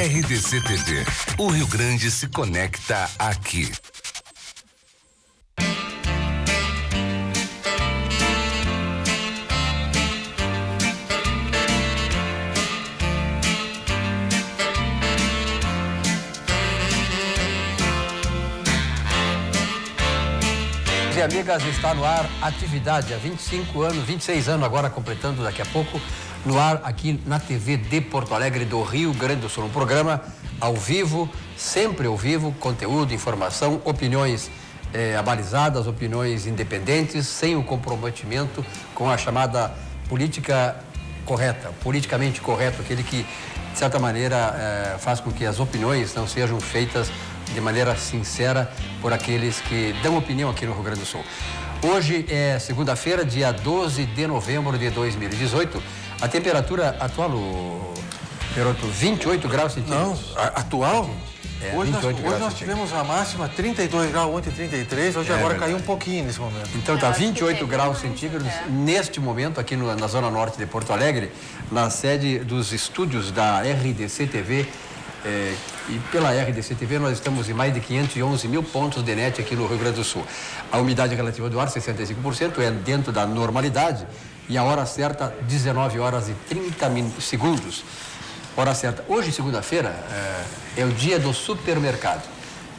RDC TV. O Rio Grande se conecta aqui. E amigas, está no ar atividade há 25 anos, 26 anos agora, completando daqui a pouco, no ar aqui na TV de Porto Alegre do Rio Grande do Sul. Um programa ao vivo, sempre ao vivo, conteúdo, informação, opiniões abalizadas, opiniões independentes, sem o comprometimento com a chamada política correta, politicamente correto, aquele que, de certa maneira, faz com que as opiniões não sejam feitas de maneira sincera por aqueles que dão opinião aqui no Rio Grande do Sul. Hoje é segunda-feira, dia 12 de novembro de 2018. A temperatura atual, Peroto, 28 graus centígrados. Não, atual? Hoje nós tivemos a máxima 32 graus, ontem 33, hoje agora caiu um pouquinho nesse momento. Então tá 28 graus centígrados neste momento aqui na zona norte de Porto Alegre, na sede dos estúdios da RDC TV. E pela RDC TV nós estamos em mais de 511 mil pontos de net aqui no Rio Grande do Sul. A umidade relativa do ar, 65%, é dentro da normalidade. E a hora certa, 19 horas e 30 segundos. Hora certa. Hoje, segunda-feira, é o dia do supermercado.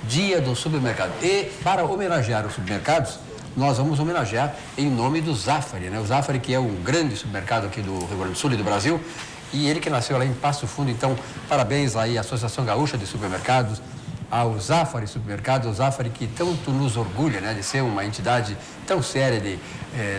Dia do supermercado. E para homenagear os supermercados, nós vamos homenagear em nome do Zafari, né? O Zafari, que é um grande supermercado aqui do Rio Grande do Sul e do Brasil. E ele que nasceu lá em Passo Fundo, então, parabéns aí à Associação Gaúcha de Supermercados, ao Zafari Supermercado, o Zafari que tanto nos orgulha, né, de ser uma entidade tão séria, de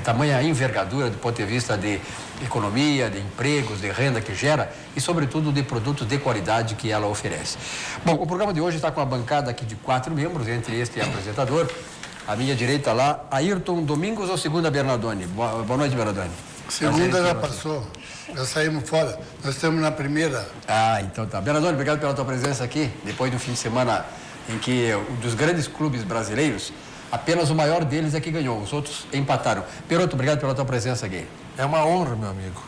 tamanha envergadura do ponto de vista de economia, de empregos, de renda que gera e, sobretudo, de produtos de qualidade que ela oferece. Bom, o programa de hoje está com a bancada aqui de 4 membros, entre este apresentador, à minha direita lá, Ayrton Domingos ou Segunda Bernardoni? Boa noite, Bernardoni. Segunda já passou, já saímos fora, nós estamos na primeira. Ah, então tá. Bernardoni, obrigado pela tua presença aqui, depois de um fim de semana em que um dos grandes clubes brasileiros, apenas o maior deles é que ganhou, os outros empataram. Peroto, obrigado pela tua presença aqui. É uma honra, meu amigo.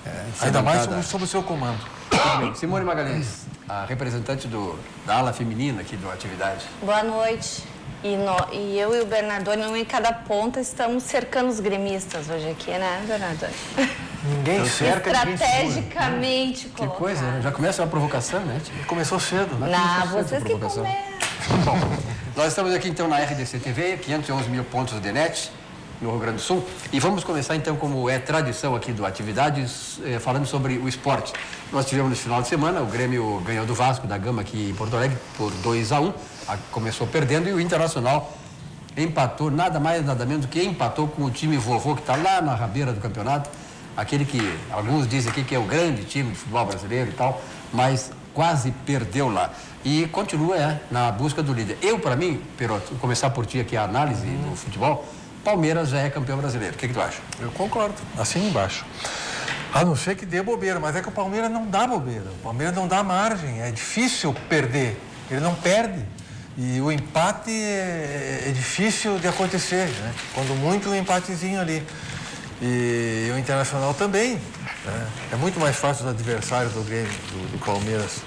Ainda mais sob o seu comando. Muito bem. Simone Magalhães, a representante da ala feminina aqui do Atividade. Boa noite. E eu e o Bernardoni, em cada ponta, estamos cercando os gremistas hoje aqui, né, Bernardoni? Ninguém cerca, estrategicamente colocado. Que coisa, né? Já começa uma provocação, né? Começou cedo. Não, vocês que começam. Bom, nós estamos aqui então na RDC TV, 511 mil pontos de net no Rio Grande do Sul, e vamos começar então, como é tradição aqui do Atividades, falando sobre o esporte. Nós tivemos no final de semana, o Grêmio ganhou do Vasco da Gama aqui em Porto Alegre por 2-1, começou perdendo, e o Internacional empatou, nada mais nada menos do que empatou com o time vovô que está lá na rabeira do campeonato, aquele que alguns dizem aqui que é o grande time de futebol brasileiro e tal, mas quase perdeu lá. E continua na busca do líder. Eu, para mim, Peroto, vou começar por ti aqui a análise do futebol, Palmeiras já é campeão brasileiro. O que tu acha? Eu concordo, assim embaixo. A não ser que dê bobeira, mas é que o Palmeiras não dá bobeira. O Palmeiras não dá margem, é difícil perder. Ele não perde. E o empate é difícil de acontecer, né? Quando muito, um empatezinho ali. E o Internacional também. Né? É muito mais fácil os adversários do Grêmio, do Palmeiras,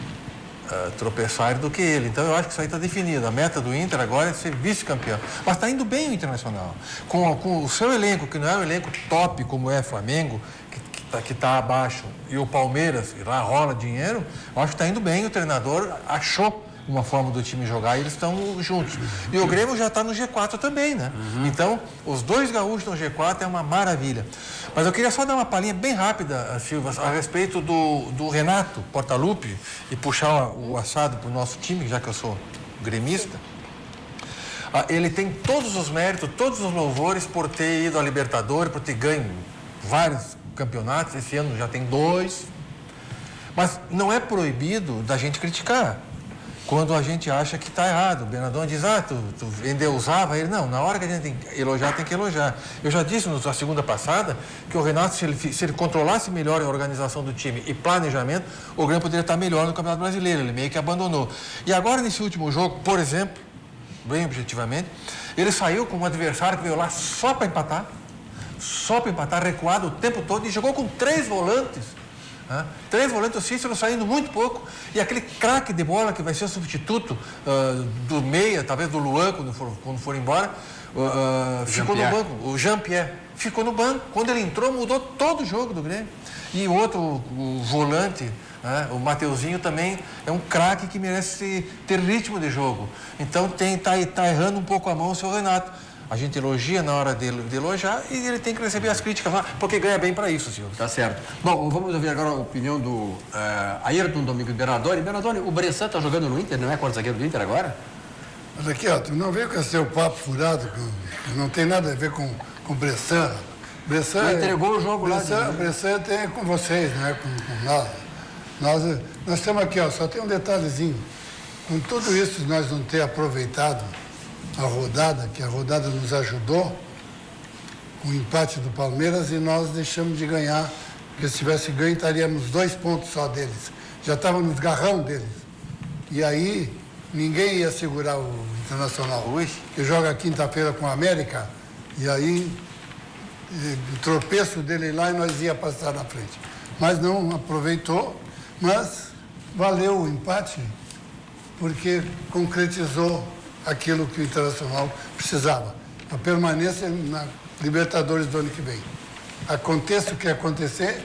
tropeçarem do que ele. Então eu acho que isso aí está definido. A meta do Inter agora é ser vice-campeão. Mas está indo bem o Internacional. Com o seu elenco, que não é um elenco top como é Flamengo, que está abaixo, e o Palmeiras, e lá rola dinheiro, eu acho que está indo bem. O treinador achou uma forma do time jogar e eles estão juntos. E o Grêmio já está no G4 também, né? Então, os dois gaúchos no G4 é uma maravilha. Mas eu queria só dar uma palhinha bem rápida, Silva, a respeito do Renato Portaluppi, e puxar o assado para o nosso time, já que eu sou gremista. Ele tem todos os méritos, todos os louvores por ter ido à Libertadores, por ter ganho vários campeonatos. Esse ano já tem 2. Mas não é proibido da gente criticar quando a gente acha que está errado. O Bernardoni diz, tu endeusava ele. Não, na hora que a gente tem que elogiar, tem que elogiar. Eu já disse na segunda passada que o Renato, se ele controlasse melhor a organização do time e planejamento, o Grêmio poderia estar melhor no Campeonato Brasileiro. Ele meio que abandonou. E agora, nesse último jogo, por exemplo, bem objetivamente, ele saiu com um adversário que veio lá só para empatar, recuado o tempo todo, e jogou com 3 volantes. Né? 3 volantes, o Cícero saindo muito pouco, e aquele craque de bola que vai ser o substituto do meia, talvez do Luan, quando for embora, ficou no banco. O Jean-Pierre ficou no banco. Quando ele entrou, mudou todo o jogo do Grêmio. E o outro, o volante, né, o Mateuzinho, também é um craque que merece ter ritmo de jogo. Então tá errando um pouco a mão o seu Renato. A gente elogia na hora de elogiar e ele tem que receber as críticas lá, porque ganha bem para isso, Silvio. Tá certo. Bom, vamos ouvir agora a opinião do Ayrton Domingos Bernardoni. Bernardoni, o Bressan está jogando no Inter, não é quarto-zagueiro do Inter agora? Mas aqui, ó, tu não veio com esse teu papo furado, que não tem nada a ver com o Bressan. Não entregou o jogo lá. Bressan tem com vocês, não é com nós. Nós temos aqui, ó, só tem um detalhezinho. Com tudo isso, nós não ter aproveitado a rodada, que a rodada nos ajudou, com o empate do Palmeiras, e nós deixamos de ganhar, porque se tivesse ganho, estaríamos 2 pontos só deles. Já estava nos garrão deles. E aí, ninguém ia segurar o Internacional, que joga quinta-feira com a América, e aí o tropeço dele lá e nós ia passar na frente. Mas não aproveitou, mas valeu o empate, porque concretizou aquilo que o Internacional precisava, a permanência na Libertadores do ano que vem. Aconteça o que acontecer,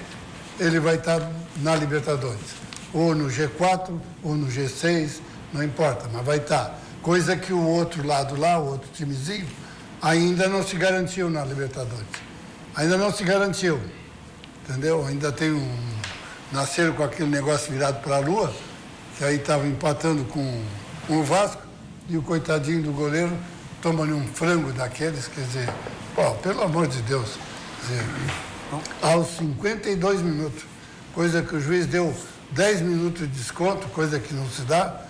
ele vai estar na Libertadores, ou no G4, ou no G6, não importa, mas vai estar. Coisa que o outro lado lá, o outro timezinho, ainda não se garantiu na Libertadores. Ainda não se garantiu, entendeu? Ainda tem nasceram com aquele negócio virado para a lua, que aí estava empatando com o Vasco, e o coitadinho do goleiro toma-lhe um frango daqueles, quer dizer, pô, pelo amor de Deus, quer dizer, aos 52 minutos, coisa que o juiz deu 10 minutos de desconto, coisa que não se dá,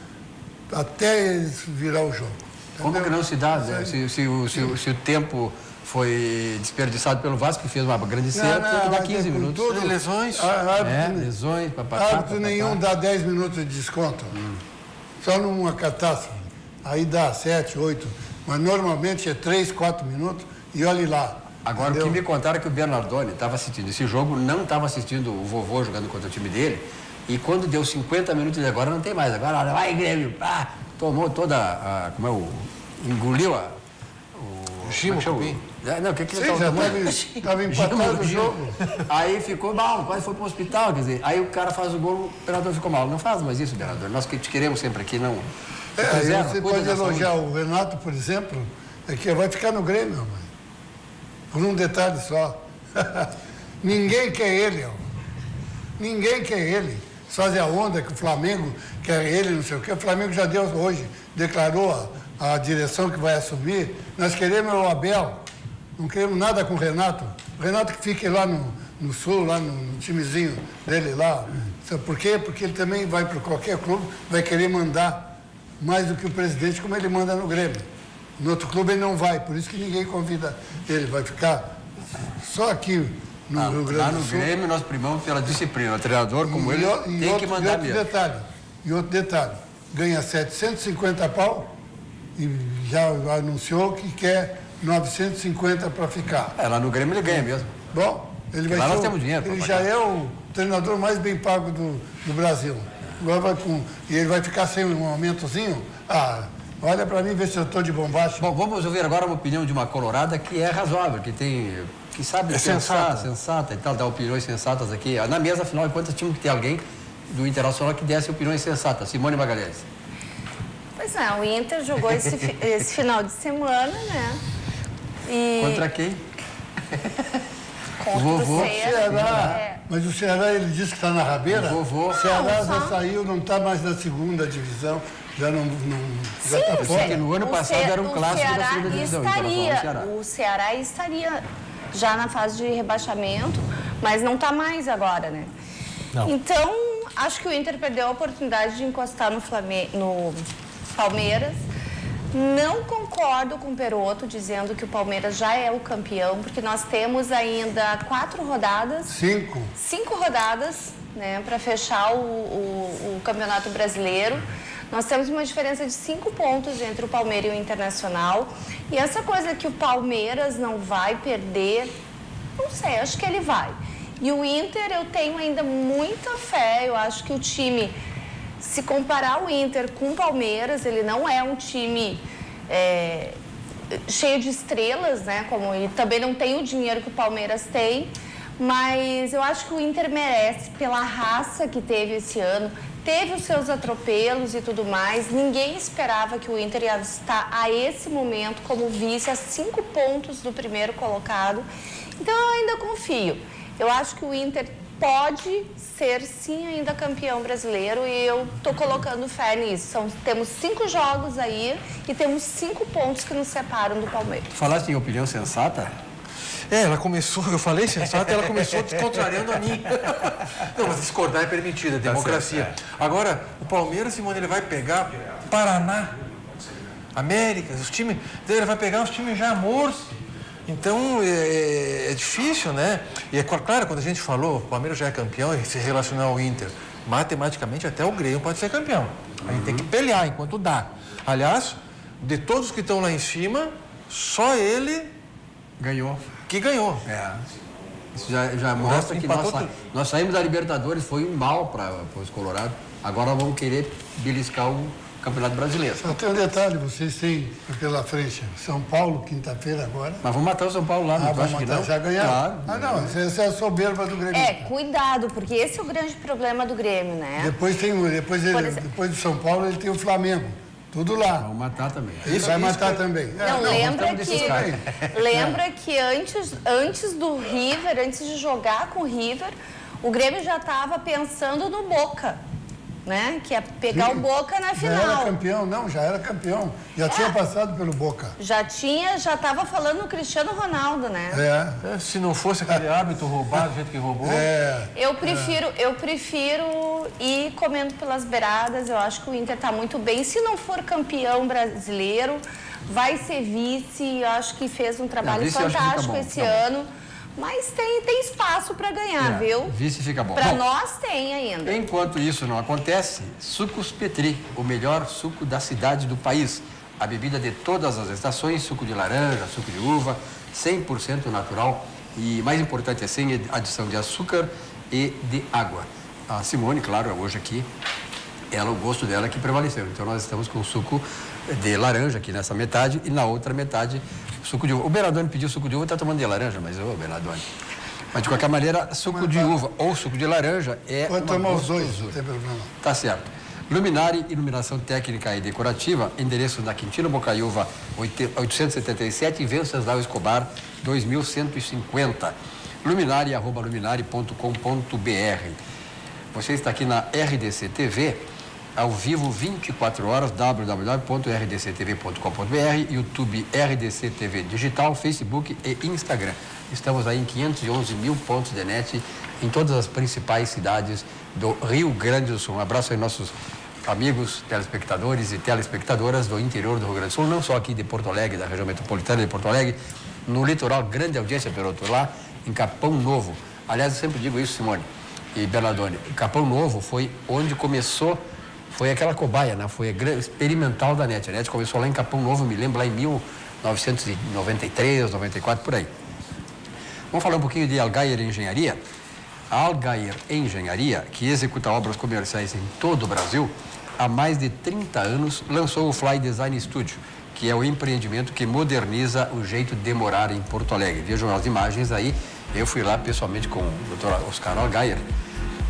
até eles virar o jogo. Entendeu? Como que não se dá, Zé? Se o tempo foi desperdiçado pelo Vasco, que fez uma grande cena, tem que dar 15 minutos. Tudo, lesões, lesões, árbitro nenhum dá 10 minutos de desconto. Só numa catástrofe. Aí dá 7, 8, mas normalmente é 3, 4 minutos e olhe lá. Agora, entendeu? O que me contaram é que o Bernardoni estava assistindo esse jogo, não estava assistindo o vovô jogando contra o time dele, e quando deu 50 minutos de agora, não tem mais. Agora, olha, vai, Grêmio, tomou toda a... engoliu a... O Chimo Cupim. Não, o que ele estava empatado o jogo. Aí ficou mal, quase foi para o hospital, quer dizer, aí o cara faz o gol, o Bernardoni ficou mal. Não faz mais isso, Bernardoni, nós que te queremos sempre aqui, não... Você pode elogiar o Renato, por exemplo, é que vai ficar no Grêmio, mãe. Por um detalhe só. Ninguém quer ele, ó. Ninguém quer ele. Fazer a onda que o Flamengo quer ele, não sei o quê. O Flamengo já deu hoje, declarou a direção que vai assumir. Nós queremos o Abel, não queremos nada com o Renato. O Renato que fique lá no Sul, lá no timezinho dele lá. Sabe por quê? Porque ele também vai para qualquer clube, vai querer mandar mais do que o presidente, como ele manda no Grêmio. No outro clube ele não vai, por isso que ninguém convida ele. Vai ficar só aqui no Rio Grande do Sul. Lá no Grêmio nós primamos pela disciplina. O treinador, como ele, tem que mandar mesmo. E outro detalhe, ganha 750 pau e já anunciou que quer 950 para ficar. Lá no Grêmio ele ganha mesmo. Bom, ele vai lá ser nós temos dinheiro. Ele já é o treinador mais bem pago do Brasil. Agora e ele vai ficar sem um aumentozinho? Olha para mim, ver se eu estou de bombacha. Bom, vamos ouvir agora uma opinião de uma colorada que é razoável, que sabe pensar, sensata e tal, dar opiniões sensatas aqui. Na mesa, afinal de contas, tinha que ter alguém do Internacional que desse opiniões sensatas. Simone Magalhães. Pois é, o Inter jogou esse final de semana, né? Contra quem? Contra vovô. o Ceará. Mas o Ceará, ele disse que está na rabeira. O vovô. O Ceará já saiu, não está mais na segunda divisão, já está fora. No ano passado era um clássico da segunda divisão. O Ceará estaria já na fase de rebaixamento, mas não está mais agora, né? Não. Então, acho que o Inter perdeu a oportunidade de encostar no Palmeiras. Não concordo com o Perotto dizendo que o Palmeiras já é o campeão, porque nós temos ainda 4 rodadas. 5. 5 rodadas, né, para fechar o Campeonato Brasileiro. Nós temos uma diferença de 5 pontos entre o Palmeiras e o Internacional. E essa coisa que o Palmeiras não vai perder, não sei, acho que ele vai. E o Inter, eu tenho ainda muita fé. Eu acho que o time, se comparar o Inter com o Palmeiras, ele não é um time cheio de estrelas, né? E também não tem o dinheiro que o Palmeiras tem. Mas eu acho que o Inter merece, pela raça que teve esse ano, teve os seus atropelos e tudo mais. Ninguém esperava que o Inter ia estar a esse momento como vice, a 5 pontos do primeiro colocado. Então eu ainda confio. Eu acho que o Inter pode ser sim ainda campeão brasileiro e eu estou colocando fé nisso. Temos 5 jogos aí e temos 5 pontos que nos separam do Palmeiras. Falaste em opinião sensata? Ela começou, eu falei sensato, ela começou descontrariando a mim. Não, mas discordar é permitido, é democracia. Agora, o Palmeiras, Simone, ele vai pegar Paraná, América, os times, ele vai pegar os times já mortos. Então, é difícil, né? E é claro, quando a gente falou, o Palmeiras já é campeão e se relacionar ao Inter, matematicamente até o Grêmio pode ser campeão. A gente tem que pelear enquanto dá. Aliás, de todos que estão lá em cima, só ele Ganhou. que ganhou. Isso já mostra que nós saímos da Libertadores, foi um mal para os Colorados. Agora vamos querer beliscar o Campeonato Brasileiro. Só tem um detalhe, vocês têm pela frente São Paulo, quinta-feira agora. Mas vamos matar o São Paulo lá, não vamos acha que matar, não? já ganharam. Claro. Não, essa é a soberba do Grêmio. Cuidado, porque esse é o grande problema do Grêmio, né? Depois do São Paulo ele tem o Flamengo. Tudo lá. Vamos matar também. Isso vai matar também. Não, lembra que antes do River, antes de jogar com o River, o Grêmio já estava pensando no Boca, né? Que é pegar o Boca na final. Já era campeão. Já tinha passado pelo Boca. Já estava falando no Cristiano Ronaldo, né? Se não fosse aquele árbitro roubado, do jeito que roubou. Eu prefiro ir comendo pelas beiradas. Eu acho que o Inter está muito bem. Se não for campeão brasileiro, vai ser vice. Eu acho que fez um trabalho fantástico esse ano. Mas tem espaço para ganhar, viu? Vice fica bom. Para nós tem ainda. Enquanto isso não acontece, Sucos Petri, o melhor suco da cidade do país. A bebida de todas as estações, suco de laranja, suco de uva, 100% natural e, mais importante, é sem adição de açúcar e de água. A Simone, claro, hoje aqui, o gosto dela que prevaleceu. Então nós estamos com suco de laranja aqui nessa metade e na outra metade suco de uva. O Bernardone pediu suco de uva, está tomando de laranja, mas Bernardone. Mas de qualquer maneira, suco de uva ou suco de laranja é pode tomar os dois, não tem problema. Tá certo. Luminari, iluminação técnica e decorativa, endereço na Quintino Bocaiúva 877 e Venceslau Escobar 2150. luminari@luminari.com.br. Você está aqui na RDC TV, ao vivo 24 horas, www.rdctv.com.br, YouTube RDC TV Digital, Facebook e Instagram. Estamos aí em 511 mil pontos de net em todas as principais cidades do Rio Grande do Sul. Um abraço aí nossos amigos, telespectadores e telespectadoras do interior do Rio Grande do Sul, não só aqui de Porto Alegre, da região metropolitana de Porto Alegre, no litoral, grande audiência pelo outro lá, em Capão Novo. Aliás, eu sempre digo isso, Simone e Bernardone, Capão Novo foi onde começou, foi aquela cobaia, né? Foi a experimental da NET. A NET começou lá em Capão Novo, me lembro, lá em 1993, 94, por aí. Vamos falar um pouquinho de Algair Engenharia. A Algair Engenharia, que executa obras comerciais em todo o Brasil, há mais de 30 anos lançou o Fly Design Studio, que é o empreendimento que moderniza o jeito de morar em Porto Alegre. Vejam as imagens aí. Eu fui lá pessoalmente com o Dr. Oscar Algair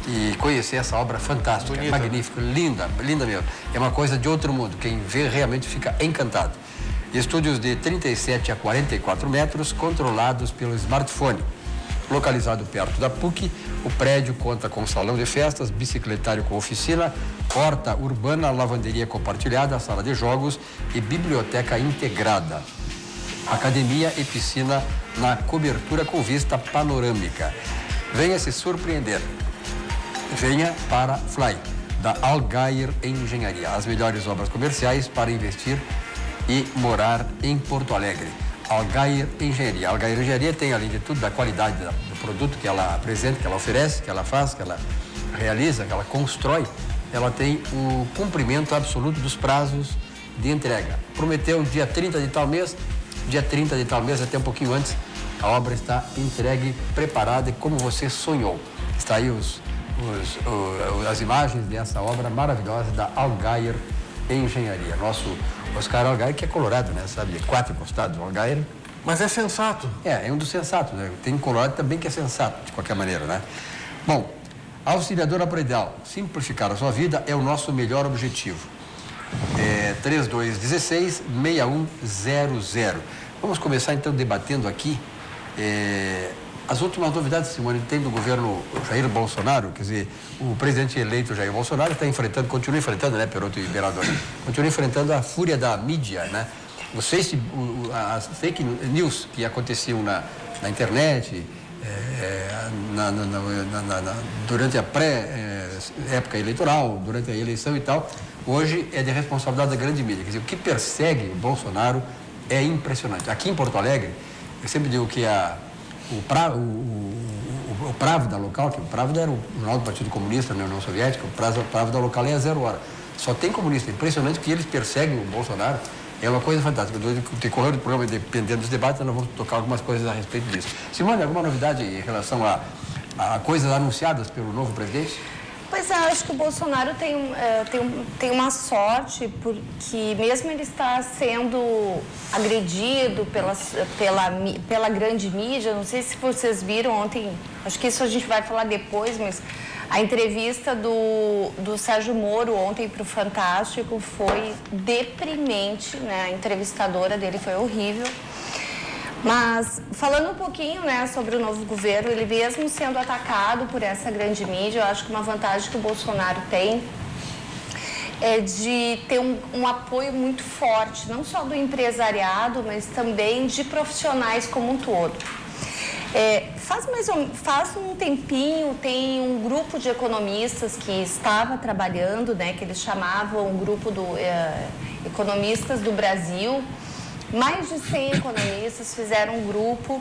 e conheci essa obra fantástica, bonita, magnífica, linda, linda mesmo. É uma coisa de outro mundo. Quem vê realmente fica encantado. Estúdios de 37 a 44 metros, controlados pelo smartphone. Localizado perto da PUC, o prédio conta com salão de festas, bicicletário com oficina, horta urbana, lavanderia compartilhada, sala de jogos e biblioteca integrada. Academia e piscina na cobertura com vista panorâmica. Venha se surpreender. Venha para Fly, da Algair Engenharia. As melhores obras comerciais para investir e morar em Porto Alegre. Algair Engenharia. A Algair Engenharia tem, além de tudo, da qualidade do produto que ela apresenta, que ela oferece, que ela faz, que ela realiza, que ela constrói. Ela tem o cumprimento absoluto dos prazos de entrega. Prometeu dia 30 de tal mês, dia 30 de tal mês, até um pouquinho antes, A obra está entregue, preparada e como você sonhou. Está aí as imagens dessa obra maravilhosa da Algair Engenharia. Nosso Oscar Algair, que é colorado, né? Sabe, de 4 encostados, Algair. Mas é sensato. É um dos sensatos, né? Tem colorado também que é sensato, de qualquer maneira, né? Bom, Auxiliadora Predial, simplificar a sua vida é o nosso melhor objetivo. 3216-6100. Vamos começar então debatendo aqui as últimas novidades, Simone, tem do governo Jair Bolsonaro. Quer dizer, o presidente eleito Jair Bolsonaro continua enfrentando, né, Perotto e Berador, continua enfrentando a fúria da mídia, né? As fake news que aconteciam na internet, durante a época eleitoral, durante a eleição e tal, hoje é de responsabilidade da grande mídia. Quer dizer, o que persegue o Bolsonaro é impressionante. Aqui em Porto Alegre, eu sempre digo que o Pravda local, que o Pravda era o jornal do Partido Comunista na União Soviética, o Pravda local é a 0 hora. Só tem comunista. É impressionante que eles perseguem o Bolsonaro. É uma coisa fantástica. No decorrer do programa, dependendo dos debates, nós vamos tocar algumas coisas a respeito disso. Simone, alguma novidade em relação a coisas anunciadas pelo novo presidente? Pois é, acho que o Bolsonaro tem uma sorte, porque mesmo ele está sendo agredido pela grande mídia, não sei se vocês viram ontem, acho que isso a gente vai falar depois, mas a entrevista do Sérgio Moro ontem para o Fantástico foi deprimente, né? A entrevistadora dele foi horrível. Mas, falando um pouquinho, né, sobre o novo governo, ele mesmo sendo atacado por essa grande mídia, eu acho que uma vantagem que o Bolsonaro tem é de ter um apoio muito forte, não só do empresariado, mas também de profissionais como um todo. Faz um tempinho, tem um grupo de economistas que estava trabalhando, né, que eles chamavam o grupo Economistas do Brasil. Mais de 100 economistas fizeram um grupo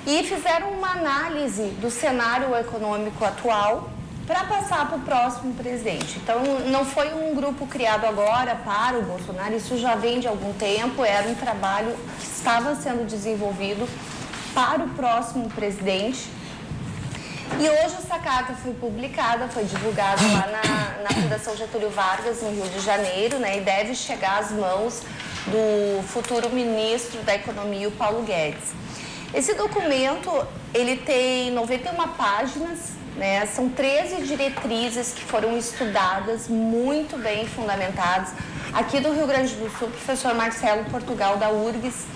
e fizeram uma análise do cenário econômico atual para passar para o próximo presidente. Então, não foi um grupo criado agora para o Bolsonaro, isso já vem de algum tempo, era um trabalho que estava sendo desenvolvido para o próximo presidente. E hoje essa carta foi publicada, foi divulgada lá na Fundação Getúlio Vargas, no Rio de Janeiro, né, e deve chegar às mãos do futuro ministro da Economia, o Paulo Guedes. Esse documento, ele tem 91 páginas, né? São 13 diretrizes que foram estudadas, muito bem fundamentadas. Aqui do Rio Grande do Sul, o professor Marcelo Portugal, da URGS,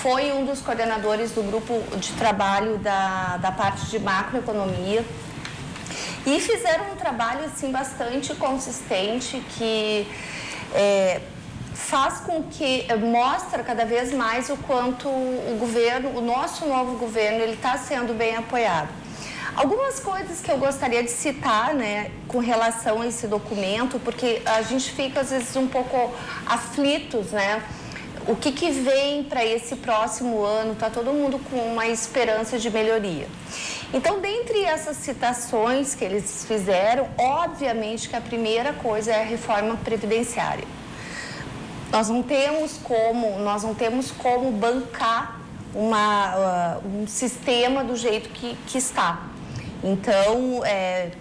foi um dos coordenadores do grupo de trabalho da parte de macroeconomia. E fizeram um trabalho, assim, bastante consistente, que faz com que mostra cada vez mais o quanto o nosso novo governo, ele está sendo bem apoiado. Algumas coisas que eu gostaria de citar, né, com relação a esse documento, porque a gente fica às vezes um pouco aflitos, né? O que vem para esse próximo ano? Está todo mundo com uma esperança de melhoria. Então, dentre essas citações que eles fizeram, obviamente que a primeira coisa é a reforma previdenciária. Nós não temos como bancar um sistema do jeito que está. Então,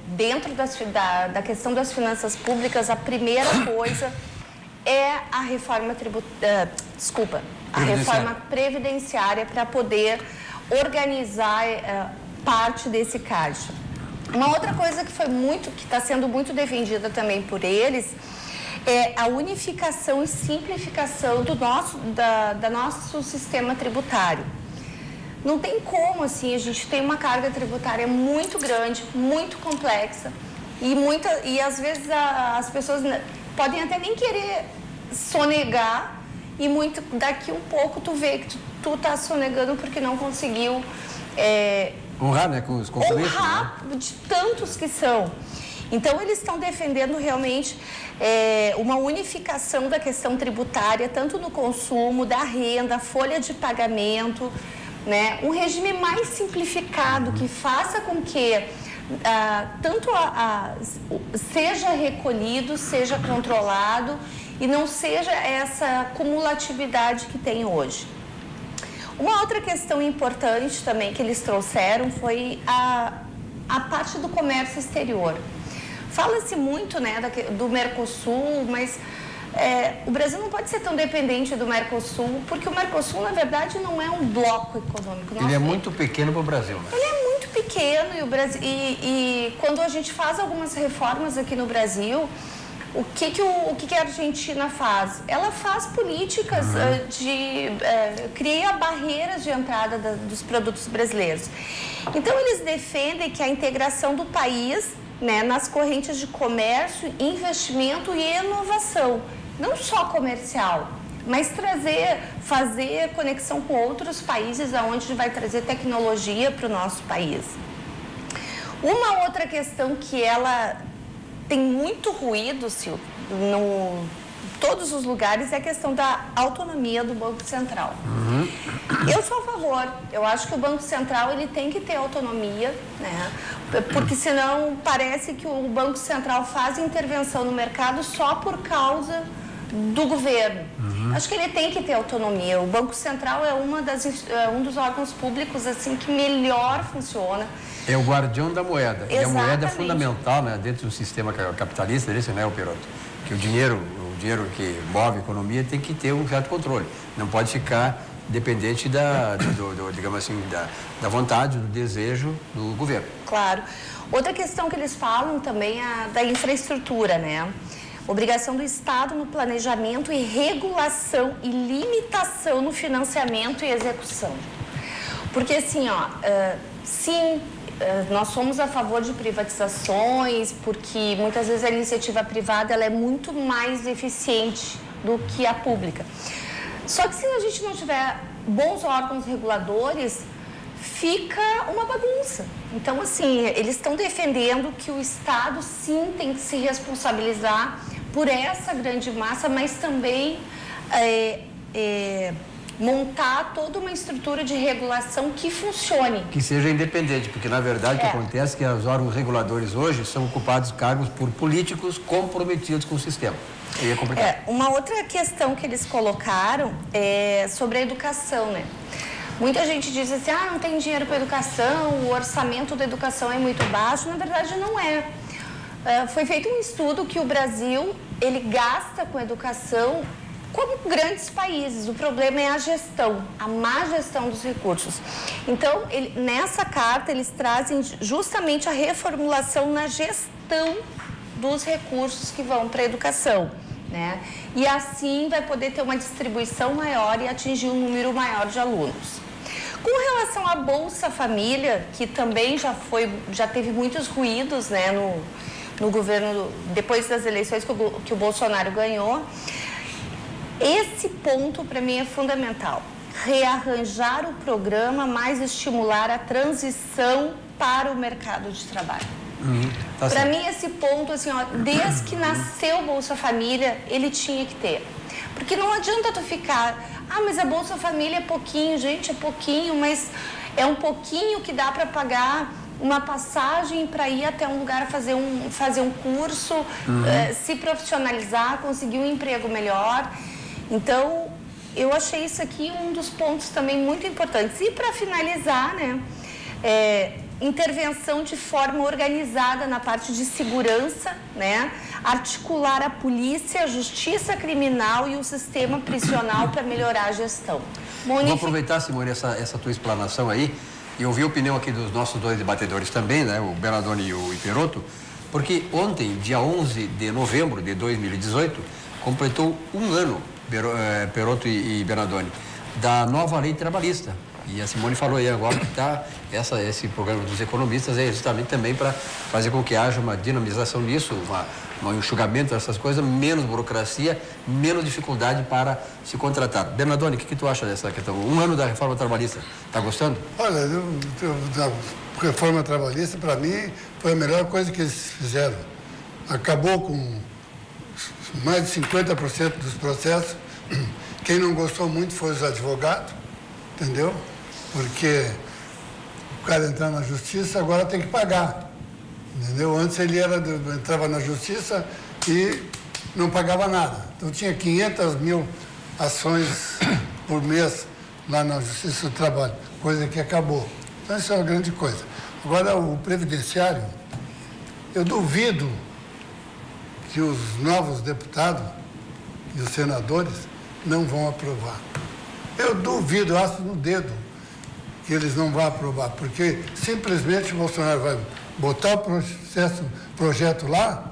dentro da questão das finanças públicas, a primeira coisa é a reforma reforma previdenciária para poder organizar parte desse caixa. Uma outra coisa que está sendo muito defendida também por eles é a unificação e simplificação do nosso sistema tributário. Não tem como, assim, a gente tem uma carga tributária muito grande, muito complexa e às vezes as pessoas podem até nem querer sonegar e daqui um pouco tu vê que tu tá sonegando porque não conseguiu honrar, né, com os compromissos, honrar, né? De tantos que são. Então, eles estão defendendo realmente uma unificação da questão tributária, tanto no consumo, da renda, folha de pagamento, né? Um regime mais simplificado que faça com que seja recolhido, seja controlado e não seja essa cumulatividade que tem hoje. Uma outra questão importante também que eles trouxeram foi a parte do comércio exterior. Fala-se muito, né, do Mercosul, mas o Brasil não pode ser tão dependente do Mercosul, porque o Mercosul, na verdade, não é um bloco econômico. Ele é muito pequeno para o Brasil, né? Ele é muito pequeno e quando a gente faz algumas reformas aqui no Brasil, o que a Argentina faz? Ela faz políticas cria barreiras de entrada dos produtos brasileiros. Então, eles defendem que a integração do país, né, nas correntes de comércio, investimento e inovação, não só comercial, mas fazer conexão com outros países onde vai trazer tecnologia para o nosso país. Uma outra questão que ela tem muito ruído, Sil, em todos os lugares, é a questão da autonomia do Banco Central. Eu sou a favor. Eu acho que o Banco Central ele tem que ter autonomia, né? Porque senão parece que o Banco Central faz intervenção no mercado só por causa do governo. Acho que ele tem que ter autonomia. O Banco Central é um dos órgãos públicos assim que melhor funciona. É o guardião da moeda. Exatamente. E a moeda é fundamental, né, dentro do sistema capitalista, desse, né, o Peroto? Que o dinheiro que move a economia tem que ter um certo controle. Não pode ficar dependente digamos assim, da vontade, do desejo do governo. Claro. Outra questão que eles falam também é da infraestrutura, né? Obrigação do Estado no planejamento e regulação e limitação no financiamento e execução. Porque assim, sim, nós somos a favor de privatizações, porque muitas vezes a iniciativa privada ela é muito mais eficiente do que a pública. Só que se a gente não tiver bons órgãos reguladores, fica uma bagunça. Então, assim, eles estão defendendo que o Estado, sim, tem que se responsabilizar por essa grande massa, mas também montar toda uma estrutura de regulação que funcione. Que seja independente, porque na verdade o que acontece é que os órgãos reguladores hoje são ocupados cargos por políticos comprometidos com o sistema. E é complicado. Uma outra questão que eles colocaram é sobre a educação, né? Muita gente diz assim, não tem dinheiro para educação, o orçamento da educação é muito baixo. Na verdade, não é. Foi feito um estudo que o Brasil, ele gasta com educação como grandes países. O problema é a gestão, a má gestão dos recursos. Então, nessa carta, eles trazem justamente a reformulação na gestão dos recursos que vão para a educação, né? E assim vai poder ter uma distribuição maior e atingir um número maior de alunos. Com relação à Bolsa Família, que também já teve muitos ruídos, né, no governo, depois das eleições que o Bolsonaro ganhou, esse ponto para mim é fundamental. Rearranjar o programa, mais estimular a transição para o mercado de trabalho. Para mim, esse ponto, assim, desde que nasceu o Bolsa Família, ele tinha que ter. Porque não adianta tu ficar, mas a Bolsa Família é pouquinho, gente, é pouquinho, mas é um pouquinho que dá para pagar uma passagem para ir até um lugar fazer um curso, se profissionalizar, conseguir um emprego melhor. Então, eu achei isso aqui um dos pontos também muito importantes. E para finalizar, né, intervenção de forma organizada na parte de segurança, né, articular a polícia, a justiça criminal e o sistema prisional para melhorar a gestão. Vou aproveitar, Simone, essa tua explanação aí e ouvir a opinião aqui dos nossos dois debatedores também, né, o Bernardoni e o Peroto, porque ontem, dia 11 de novembro de 2018, completou um ano, Peroto e Bernardoni, da nova lei trabalhista. E a Simone falou aí agora que esse programa dos economistas é justamente também para fazer com que haja uma dinamização nisso, um enxugamento dessas coisas, menos burocracia, menos dificuldade para se contratar. Bernardoni, o que tu acha dessa questão? Um ano da reforma trabalhista, está gostando? Olha, da reforma trabalhista, para mim, foi a melhor coisa que eles fizeram. Acabou com mais de 50% dos processos. Quem não gostou muito foi os advogados, entendeu? Porque o cara entrar na justiça, agora tem que pagar, entendeu? Antes ele entrava na justiça e não pagava nada. Então tinha 500 mil ações por mês lá na Justiça do Trabalho, coisa que acabou. Então, isso é uma grande coisa. Agora, o previdenciário, eu duvido que os novos deputados e os senadores não vão aprovar. Eu duvido, aço no dedo, que eles não vão aprovar, porque simplesmente o Bolsonaro vai botar o projeto lá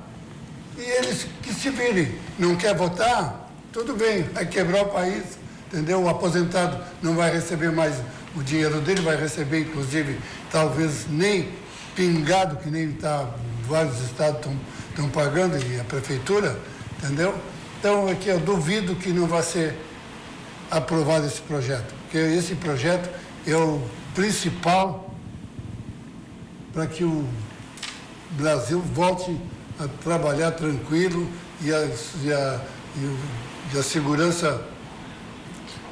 e eles que se virem. Não quer votar? Tudo bem, vai quebrar o país, entendeu? O aposentado não vai receber mais o dinheiro dele, vai receber, inclusive, talvez nem pingado, que nem vários estados estão pagando, e a prefeitura, entendeu? Então, aqui eu duvido que não vai ser aprovado esse projeto, porque esse projeto é o principal para que o Brasil volte a trabalhar tranquilo e a segurança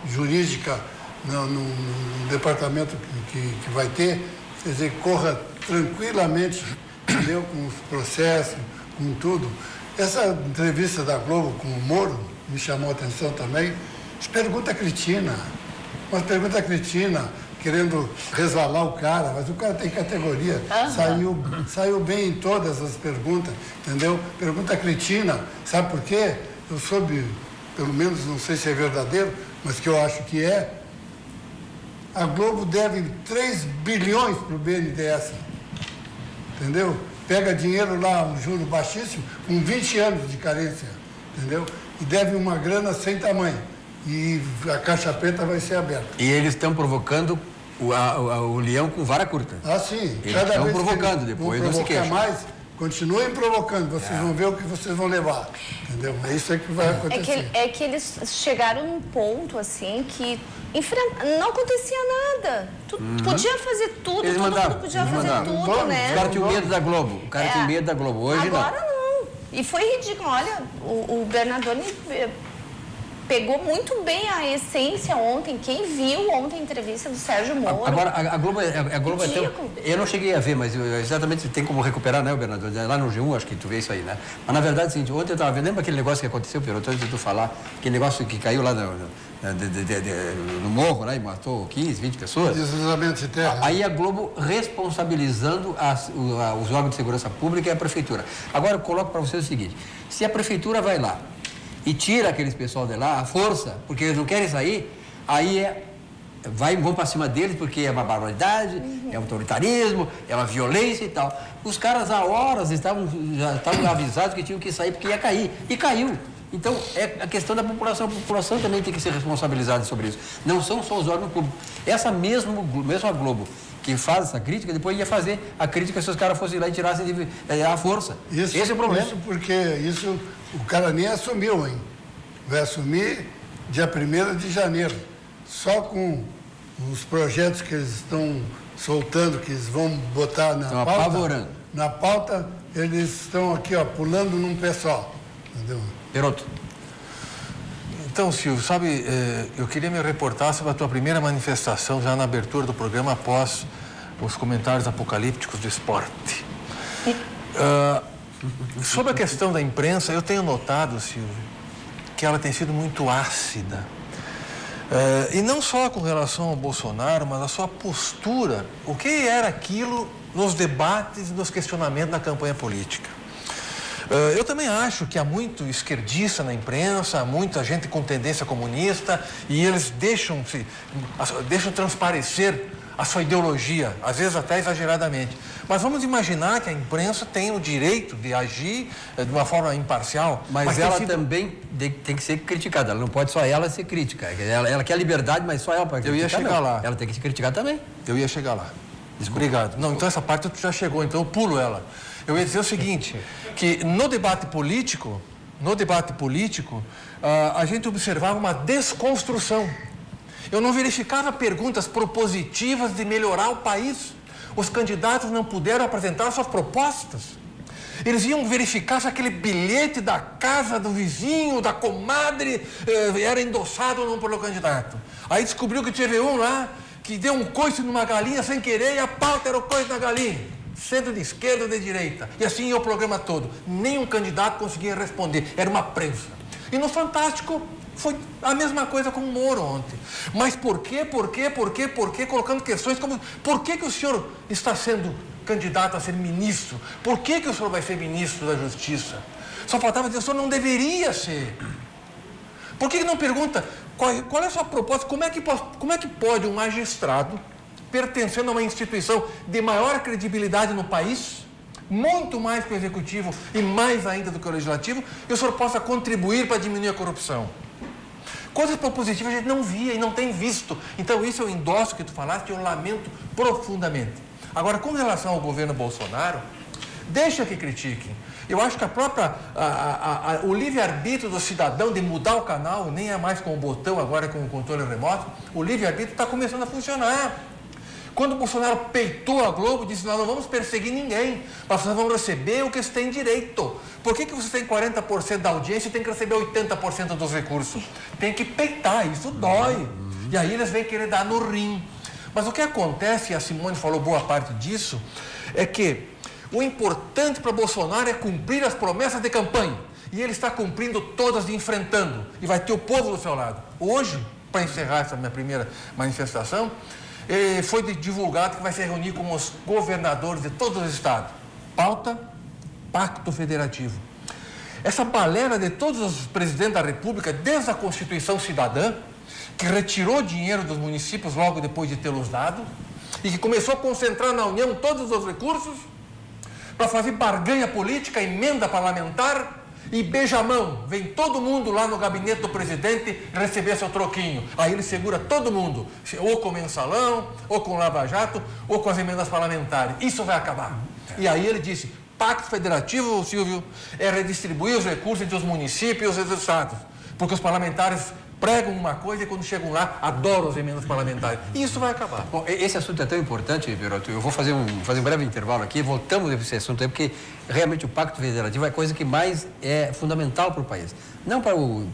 jurídica no departamento que vai ter, quer dizer, corra tranquilamente, entendeu? Com os processos, com tudo. Essa entrevista da Globo com o Moro me chamou a atenção também. Pergunta cretina, querendo resvalar o cara, mas o cara tem categoria, saiu bem em todas as perguntas, entendeu? Pergunta cretina, sabe por quê? Eu soube, pelo menos, não sei se é verdadeiro, mas que eu acho que é, a Globo deve 3 bilhões para o BNDES, entendeu? Pega dinheiro lá, um juro baixíssimo, com 20 anos de carência, entendeu? E deve uma grana sem tamanho. E a caixa preta vai ser aberta. E eles estão provocando o leão com vara curta. Ah, sim. Eles estão provocando, depois não se queixam. Mais, continuem provocando, vocês vão ver o que vocês vão levar. Entendeu? É isso aí que vai acontecer. É que eles chegaram num ponto, assim, que não acontecia nada. Tu podia fazer tudo, todo mundo podia fazer tudo, né? Os caras tinham medo da Globo. O cara tinha medo da Globo. Hoje agora não. E foi ridículo. Olha, o Bernardoni pegou muito bem a essência ontem. Quem viu ontem a entrevista do Sérgio Moro... Agora, a Globo é tão... Eu não cheguei a ver, mas exatamente tem como recuperar, né, Bernardo? Lá no G1, acho que tu vê isso aí, né? Mas, na verdade, é o seguinte, ontem eu estava vendo, lembra aquele negócio que aconteceu, Perotto, antes de tu falar, aquele negócio que caiu lá no morro, né, e matou 15, 20 pessoas? Deslizamento de terra. Aí a Globo responsabilizando os órgãos de segurança pública e a prefeitura. Agora, eu coloco para vocês o seguinte, se a prefeitura vai lá e tira aqueles pessoal de lá, à força, porque eles não querem sair, aí vão para cima deles porque é uma barbaridade, é um autoritarismo, é uma violência e tal. Os caras há horas já estavam avisados que tinham que sair porque ia cair, e caiu. Então, é a questão da população. A população também tem que ser responsabilizada sobre isso. Não são só os órgãos públicos. Essa mesma Globo que faz essa crítica, depois ia fazer a crítica se os caras fossem lá e tirassem à força. Esse é o problema. Isso porque o cara nem assumiu, hein? Vai assumir dia 1º de janeiro. Só com os projetos que eles estão soltando, que eles vão botar na pauta. Estão apavorando. Na pauta, eles estão aqui, ó, pulando num pé só. Entendeu? Perotto. Então, Silvio, sabe, eu queria me reportar sobre a tua primeira manifestação já na abertura do programa após os comentários apocalípticos do esporte. Sobre a questão da imprensa, eu tenho notado, Silvio, que ela tem sido muito ácida. E não só com relação ao Bolsonaro, mas a sua postura. O que era aquilo nos debates e nos questionamentos da campanha política? Eu também acho que há muito esquerdista na imprensa, há muita gente com tendência comunista, e eles deixam transparecer a sua ideologia, às vezes até exageradamente. Mas vamos imaginar que a imprensa tem o direito de agir de uma forma imparcial. Mas ela também tem que ser criticada, ela não pode só ela ser crítica. Ela quer liberdade, mas só ela pode criticar. Eu ia chegar lá. Ela tem que se criticar também. Eu ia chegar lá. Desculpa. Obrigado. Não, então essa parte tu já chegou, então eu pulo ela. Eu ia dizer o seguinte, que no debate político, a gente observava uma desconstrução. Eu não verificava perguntas propositivas de melhorar o país. Os candidatos não puderam apresentar suas propostas. Eles iam verificar se aquele bilhete da casa do vizinho, da comadre, era endossado ou não pelo candidato. Aí descobriu que teve um lá que deu um coice numa galinha sem querer e a pauta era o coice da galinha. Centro de esquerda ou de direita. E assim ia o programa todo. Nenhum candidato conseguia responder. Era uma prensa. E no Fantástico foi a mesma coisa com o Moro ontem. Mas por quê? Colocando questões como, por que o senhor está sendo candidato a ser ministro? Por que o senhor vai ser ministro da Justiça? Só faltava dizer, o senhor não deveria ser. Por que não pergunta qual é a sua proposta? Como é que pode um magistrado, pertencendo a uma instituição de maior credibilidade no país, muito mais que o executivo e mais ainda do que o legislativo, e o senhor possa contribuir para diminuir a corrupção? Coisas propositivas a gente não via e não tem visto. Então, isso eu endosso o que tu falaste e eu lamento profundamente. Agora, com relação ao governo Bolsonaro, deixa que critiquem. Eu acho que o livre-arbítrio do cidadão de mudar o canal, nem é mais com o botão, agora é com o controle remoto, o livre-arbítrio está começando a funcionar. Quando o Bolsonaro peitou a Globo, disse, nós não vamos perseguir ninguém, mas vocês vão receber o que vocês têm direito. Por que você tem 40% da audiência e tem que receber 80% dos recursos? Tem que peitar, isso dói. E aí eles vêm querer dar no rim. Mas o que acontece, e a Simone falou boa parte disso, é que o importante para Bolsonaro é cumprir as promessas de campanha. E ele está cumprindo todas e enfrentando. E vai ter o povo do seu lado. Hoje, para encerrar essa minha primeira manifestação, foi divulgado que vai se reunir com os governadores de todos os estados. Pauta, Pacto Federativo. Essa balela de todos os presidentes da República, desde a Constituição Cidadã, que retirou dinheiro dos municípios logo depois de tê-los dado, e que começou a concentrar na União todos os recursos, para fazer barganha política, emenda parlamentar, e beijamão, vem todo mundo lá no gabinete do presidente receber seu troquinho. Aí ele segura todo mundo, ou com mensalão, ou com Lava Jato, ou com as emendas parlamentares. Isso vai acabar. E aí ele disse, Pacto Federativo, Silvio, é redistribuir os recursos entre os municípios e os estados. Porque os parlamentares pregam uma coisa e quando chegam lá, adoram as emendas parlamentares. E isso vai acabar. Bom, esse assunto é tão importante, Birotto, eu vou fazer um breve intervalo aqui, voltamos a esse assunto aí, porque realmente o Pacto Federativo é a coisa que mais é fundamental para o país. Não para o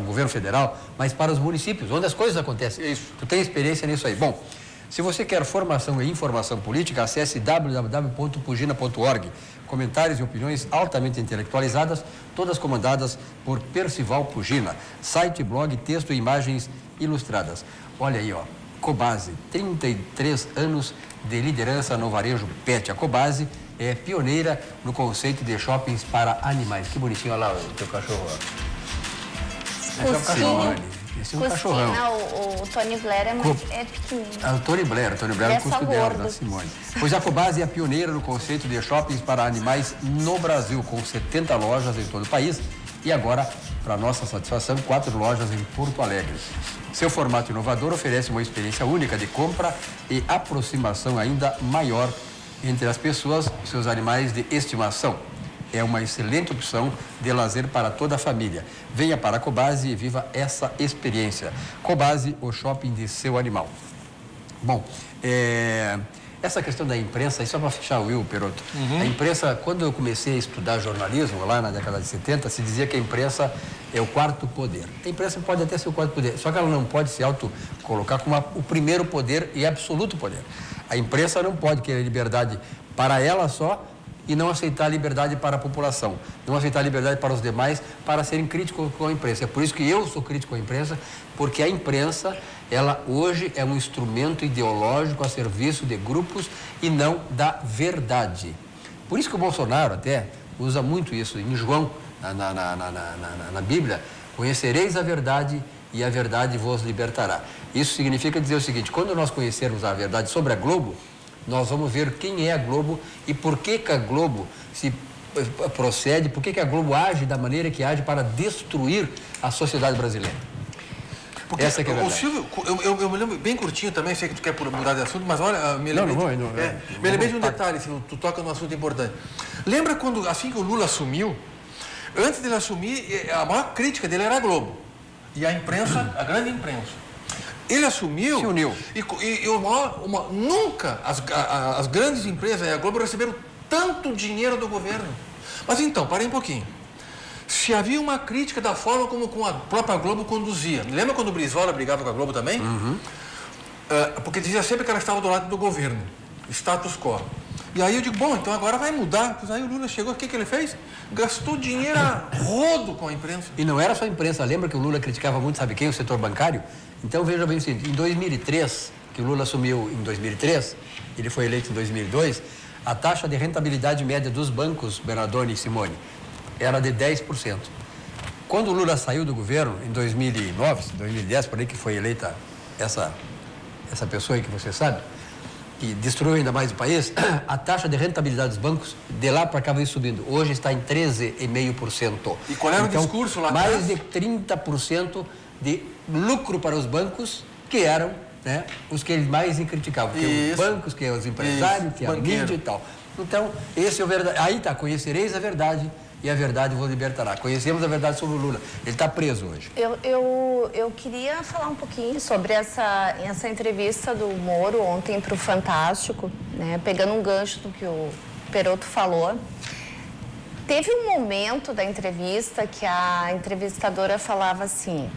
governo federal, mas para os municípios, onde as coisas acontecem. Isso. Tu tem experiência nisso aí. Bom, se você quer formação e informação política, acesse www.pugina.org. Comentários e opiniões altamente intelectualizadas, todas comandadas por Percival Pugina. Site, blog, texto e imagens ilustradas. Olha aí, ó, Cobasi, 33 anos de liderança no varejo pet. A Cobasi é pioneira no conceito de shoppings para animais. Que bonitinho, olha lá o teu cachorro. Esse é um cachorro, esse é um cachorrão. O Tony Blair é pequenininho. O Tony Blair é o custo dela, da Simone. Pois a Cobasi é a pioneira no conceito de shoppings para animais no Brasil, com 70 lojas em todo o país e agora, para nossa satisfação, 4 lojas em Porto Alegre. Seu formato inovador oferece uma experiência única de compra e aproximação ainda maior entre as pessoas e seus animais de estimação. É uma excelente opção de lazer para toda a família. Venha para a Cobasi e viva essa experiência. Cobasi, o shopping de seu animal. Bom, essa questão da imprensa, só para fechar o Will, Perotto. A imprensa, quando eu comecei a estudar jornalismo, lá na década de 70, se dizia que a imprensa é o quarto poder. A imprensa pode até ser o quarto poder, só que ela não pode se auto-colocar como o primeiro poder e absoluto poder. A imprensa não pode querer liberdade para ela só, e não aceitar liberdade para a população, não aceitar liberdade para os demais, para serem críticos com a imprensa. É por isso que eu sou crítico com a imprensa, porque a imprensa, ela hoje é um instrumento ideológico a serviço de grupos e não da verdade. Por isso que o Bolsonaro até usa muito isso. Em João, na Bíblia, conhecereis a verdade e a verdade vos libertará. Isso significa dizer o seguinte, quando nós conhecermos a verdade sobre a Globo, nós vamos ver quem é a Globo e por que a Globo se procede, por que a Globo age da maneira que age para destruir a sociedade brasileira. Porque essa que é a verdade. O Silvio, eu me lembro bem curtinho também, sei que tu quer mudar de assunto, mas olha, me lembrei de um detalhe, Silvio, tu toca num assunto importante. Lembra quando, assim que o Lula assumiu, antes dele assumir, a maior crítica dele era a Globo. E a imprensa, a grande imprensa. Ele assumiu. Se uniu. Nunca as grandes empresas e a Globo receberam tanto dinheiro do governo. Mas então, parei um pouquinho. Se havia uma crítica da forma como a própria Globo conduzia. Lembra quando o Brizola brigava com a Globo também? Porque dizia sempre que ela estava do lado do governo, status quo. E aí eu digo, bom, então agora vai mudar. Pois aí o Lula chegou, o que ele fez? Gastou dinheiro a rodo com a imprensa. E não era só a imprensa, lembra que o Lula criticava muito, sabe quem? O setor bancário? Então veja bem o seguinte, em 2003, que o Lula assumiu em 2003, ele foi eleito em 2002, a taxa de rentabilidade média dos bancos, Bernardoni e Simone, era de 10%. Quando o Lula saiu do governo, em 2009, 2010, por aí que foi eleita essa pessoa aí que você sabe, que destruiu ainda mais o país, a taxa de rentabilidade dos bancos, de lá para cá veio subindo. Hoje está em 13,5%. E qual era o discurso lá mais atrás? de 30% de lucro para os bancos, que eram, né, os que eles mais criticavam. Que os bancos, que os empresários, que a mídia e tal. Então, esse é o verdade. Aí está, conhecereis a verdade e a verdade vos libertará. Conhecemos a verdade sobre o Lula. Ele está preso hoje. Eu queria falar um pouquinho sobre essa entrevista do Moro ontem para o Fantástico, né? Pegando um gancho do que o Perotto falou. Teve um momento da entrevista que a entrevistadora falava assim: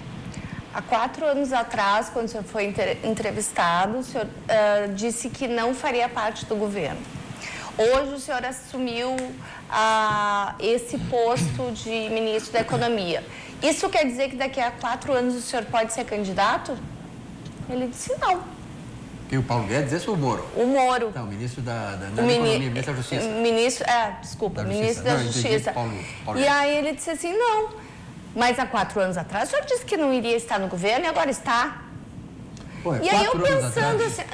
há 4 anos atrás, quando o senhor foi entrevistado, o senhor disse que não faria parte do governo. Hoje o senhor assumiu esse posto de ministro da Economia. Isso quer dizer que daqui a 4 anos o senhor pode ser candidato? Ele disse não. E o Paulo Guedes, esse ou o Moro? O Moro. Não, o ministro da Economia, ministro da Justiça. Ministro da Justiça. Paulo E aí ele disse assim, não. Mas há 4 anos atrás o senhor disse que não iria estar no governo e agora está. Pô, E aí eu 4 anos pensando atrás? assim,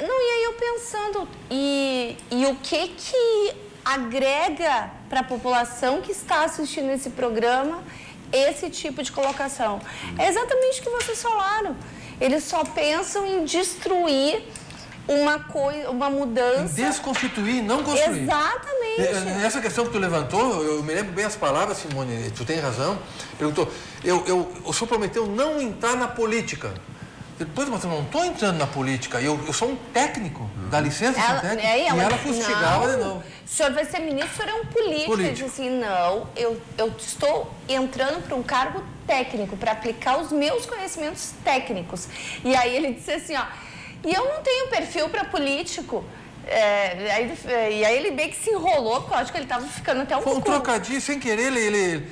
e o que agrega para a população que está assistindo esse programa esse tipo de colocação? É exatamente o que vocês falaram. Eles só pensam em destruir uma mudança. Desconstituir, não construir. Exatamente. Essa questão que tu levantou, eu me lembro bem as palavras, Simone, tu tem razão. Perguntou, o senhor prometeu não entrar na política. Depois, mas eu não estou entrando na política, eu sou um técnico, dá licença, sou técnico, e ela fustigava de novo. O senhor vai ser ministro, o senhor é um político. Ele disse assim, não, eu estou entrando para um cargo técnico, para aplicar os meus conhecimentos técnicos. E aí ele disse assim, ó, e eu não tenho perfil para político. E aí ele meio que se enrolou, porque eu acho que ele estava ficando até um pouco... Foi um trocadilho, sem querer,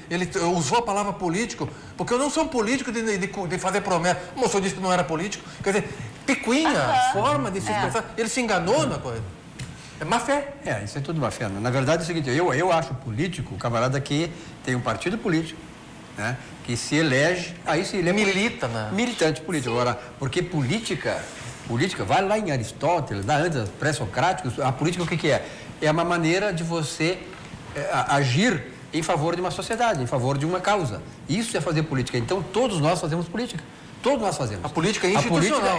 ele usou a palavra político, porque eu não sou um político de fazer promessa. O moço disse que não era político. Quer dizer, picuinha, forma de se expressar. Ele se enganou na coisa. É má fé. Isso é tudo má fé. Na verdade é o seguinte, eu acho político o camarada que tem um partido político, né, que se elege, aí se ele é milita, né? Militante político. Agora, porque política, vai lá em Aristóteles, lá antes, pré-socráticos, a política o que é? É uma maneira de você agir em favor de uma sociedade, em favor de uma causa. Isso é fazer política. Então, todos nós fazemos política. Todos nós fazemos. A política é institucional.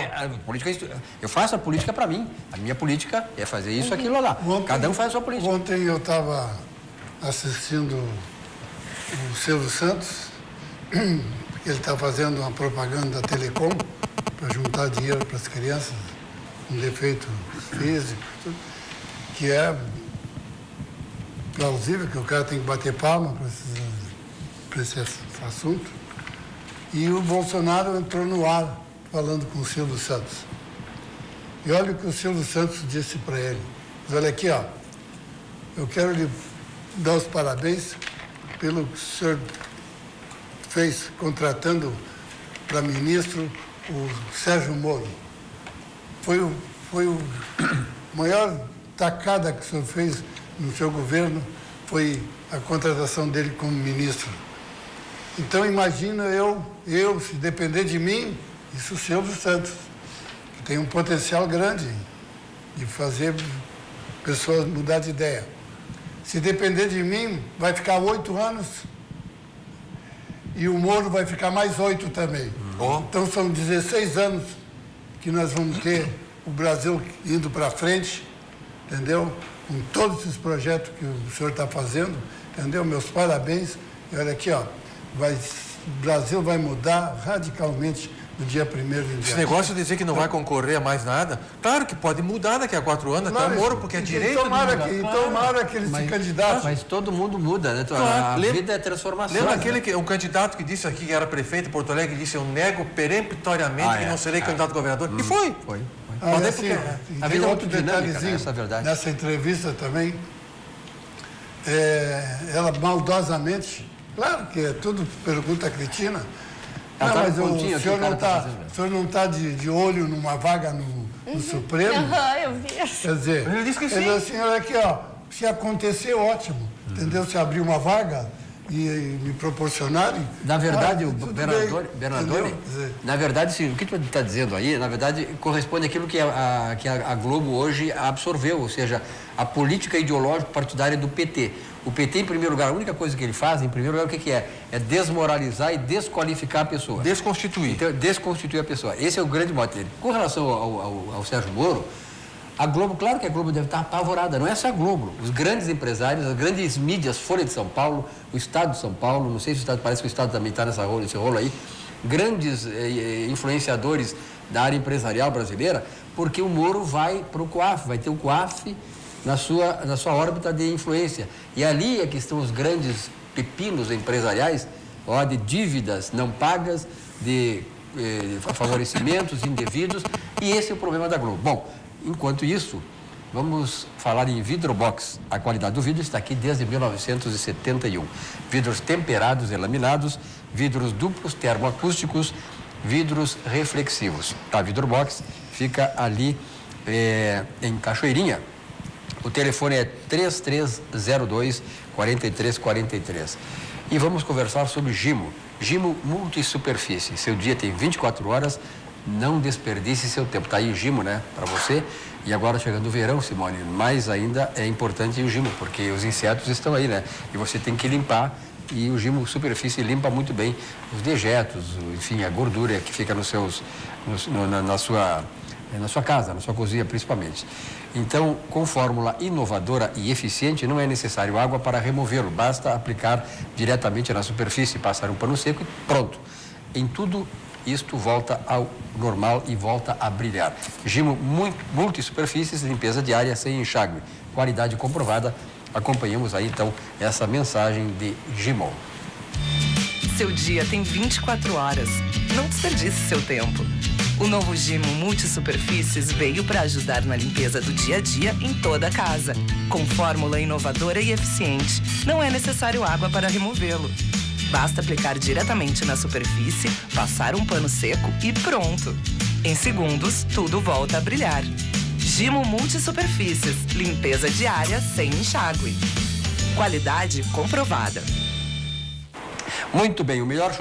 Eu faço a política para mim. A minha política é fazer isso, aquilo lá. Cada um faz a sua política. Ontem eu estava assistindo o Silvio Santos, porque ele está fazendo uma propaganda da Telecom para juntar dinheiro para as crianças com defeito físico, tudo, que é plausível, que o cara tem que bater palma para esse assunto. E o Bolsonaro entrou no ar falando com o Silvio Santos. E olha o que o Silvio Santos disse para ele. Mas olha aqui, ó, eu quero lhe dar os parabéns pelo que o senhor fez contratando para ministro o Sérgio Moro. Foi o maior tacada que o senhor fez no seu governo, foi a contratação dele como ministro. Então, imagina eu, se depender de mim, isso o Silvio Santos, que tem um potencial grande de fazer pessoas mudar de ideia. Se depender de mim, vai ficar 8 anos e o Moro vai ficar mais 8 também. Então, são 16 anos que nós vamos ter o Brasil indo para frente, entendeu? Com todos esses projetos que o senhor está fazendo, entendeu? Meus parabéns. E olha aqui, ó. O Brasil vai mudar radicalmente no dia 1º de janeiro. Esse negócio de dizer que não vai concorrer a mais nada, claro que pode mudar daqui a 4 anos, até o Moro, porque é direito tomara que ele se candidate. Mas todo mundo muda, né? Claro. A vida é transformação. Lembra um candidato que disse aqui, que era prefeito de Porto Alegre, que disse, eu nego peremptoriamente que não serei candidato a governador? E foi. Até assim, porque a tem vida é outro muito dinâmica, detalhezinho, né? Essa é a verdade. nessa entrevista também, ela maldosamente, claro que é tudo pergunta cretina, Ela não, tá mas no pontinho o aqui, senhor o cara não tá está fazendo, né? o senhor não tá de olho numa vaga no Supremo? Aham, eu vi. Quer dizer, Ele disse que sim. Ele disse, senhor, aqui, ó, se acontecer, ótimo, entendeu? Se abrir uma vaga e me proporcionarem... Na verdade, o tudo Bernardone, bem, entendeu? Quer dizer, na verdade, sim, o que tu está dizendo aí, na verdade, corresponde àquilo que a Globo hoje absorveu, ou seja, a política ideológica partidária do PT. O PT, em primeiro lugar, a única coisa que ele faz, em primeiro lugar, o que é? É desmoralizar e desqualificar a pessoa. Desconstituir. Então, desconstituir a pessoa. Esse é o grande mote dele. Com relação ao Sérgio Moro, a Globo, claro que a Globo deve estar apavorada, não é só a Globo. Os grandes empresários, as grandes mídias, Folha de São Paulo, o Estado de São Paulo, não sei se o Estado, parece que o Estado também está nesse rolo aí, grandes influenciadores da área empresarial brasileira, porque o Moro vai para o COAF, vai ter o COAF na sua órbita de influência. E ali é que estão os grandes pepinos empresariais, ó, de dívidas não pagas, de favorecimentos indevidos, e esse é o problema da Globo. Bom, enquanto isso, vamos falar em Vidrobox. A qualidade do vidro está aqui desde 1971. Vidros temperados e laminados, vidros duplos termoacústicos, vidros reflexivos. A Vidrobox fica ali em Cachoeirinha. O telefone é 3302-4343. E vamos conversar sobre Gimo. Gimo Multisuperfície. Seu dia tem 24 horas. Não desperdice seu tempo. Tá aí o Gimo, né, para você. E agora chegando o verão, Simone, mais ainda é importante o Gimo, porque os insetos estão aí, né? E você tem que limpar, e o Gimo Superfície limpa muito bem os dejetos, enfim, a gordura que fica na sua casa, na sua cozinha principalmente. Então, com fórmula inovadora e eficiente, não é necessário água para removê-lo, basta aplicar diretamente na superfície, passar um pano seco e pronto. Em tudo isto volta ao normal e volta a brilhar. Gimo Multisuperfícies, limpeza diária sem enxágue. Qualidade comprovada. Acompanhamos aí então essa mensagem de Gimo. Seu dia tem 24 horas. Não desperdice seu tempo. O novo Gimo Multisuperfícies veio para ajudar na limpeza do dia a dia em toda a casa. Com fórmula inovadora e eficiente, não é necessário água para removê-lo. Basta aplicar diretamente na superfície, passar um pano seco e pronto. Em segundos, tudo volta a brilhar. Gimo Multisuperfícies, limpeza diária sem enxágue. Qualidade comprovada. Muito bem, o melhor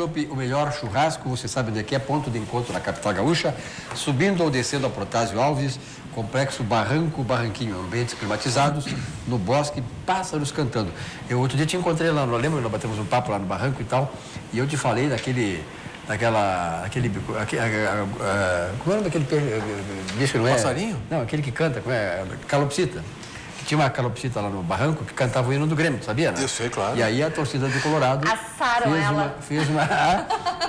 churrasco, você sabe onde é que é, ponto de encontro na capital gaúcha, subindo ou descendo a Protásio Alves, complexo Barranquinho, ambientes climatizados, no bosque, pássaros cantando. Eu outro dia te encontrei lá, não lembro, nós batemos um papo lá no barranco e tal, e eu te falei como é o nome daquele bicho, não é? Passarinho? Não, aquele que canta, como é? Calopsita. Tinha uma calopsita lá no barranco que cantava o hino do Grêmio, sabia, né? Eu sei, claro. E aí a torcida do Colorado Assaram ela.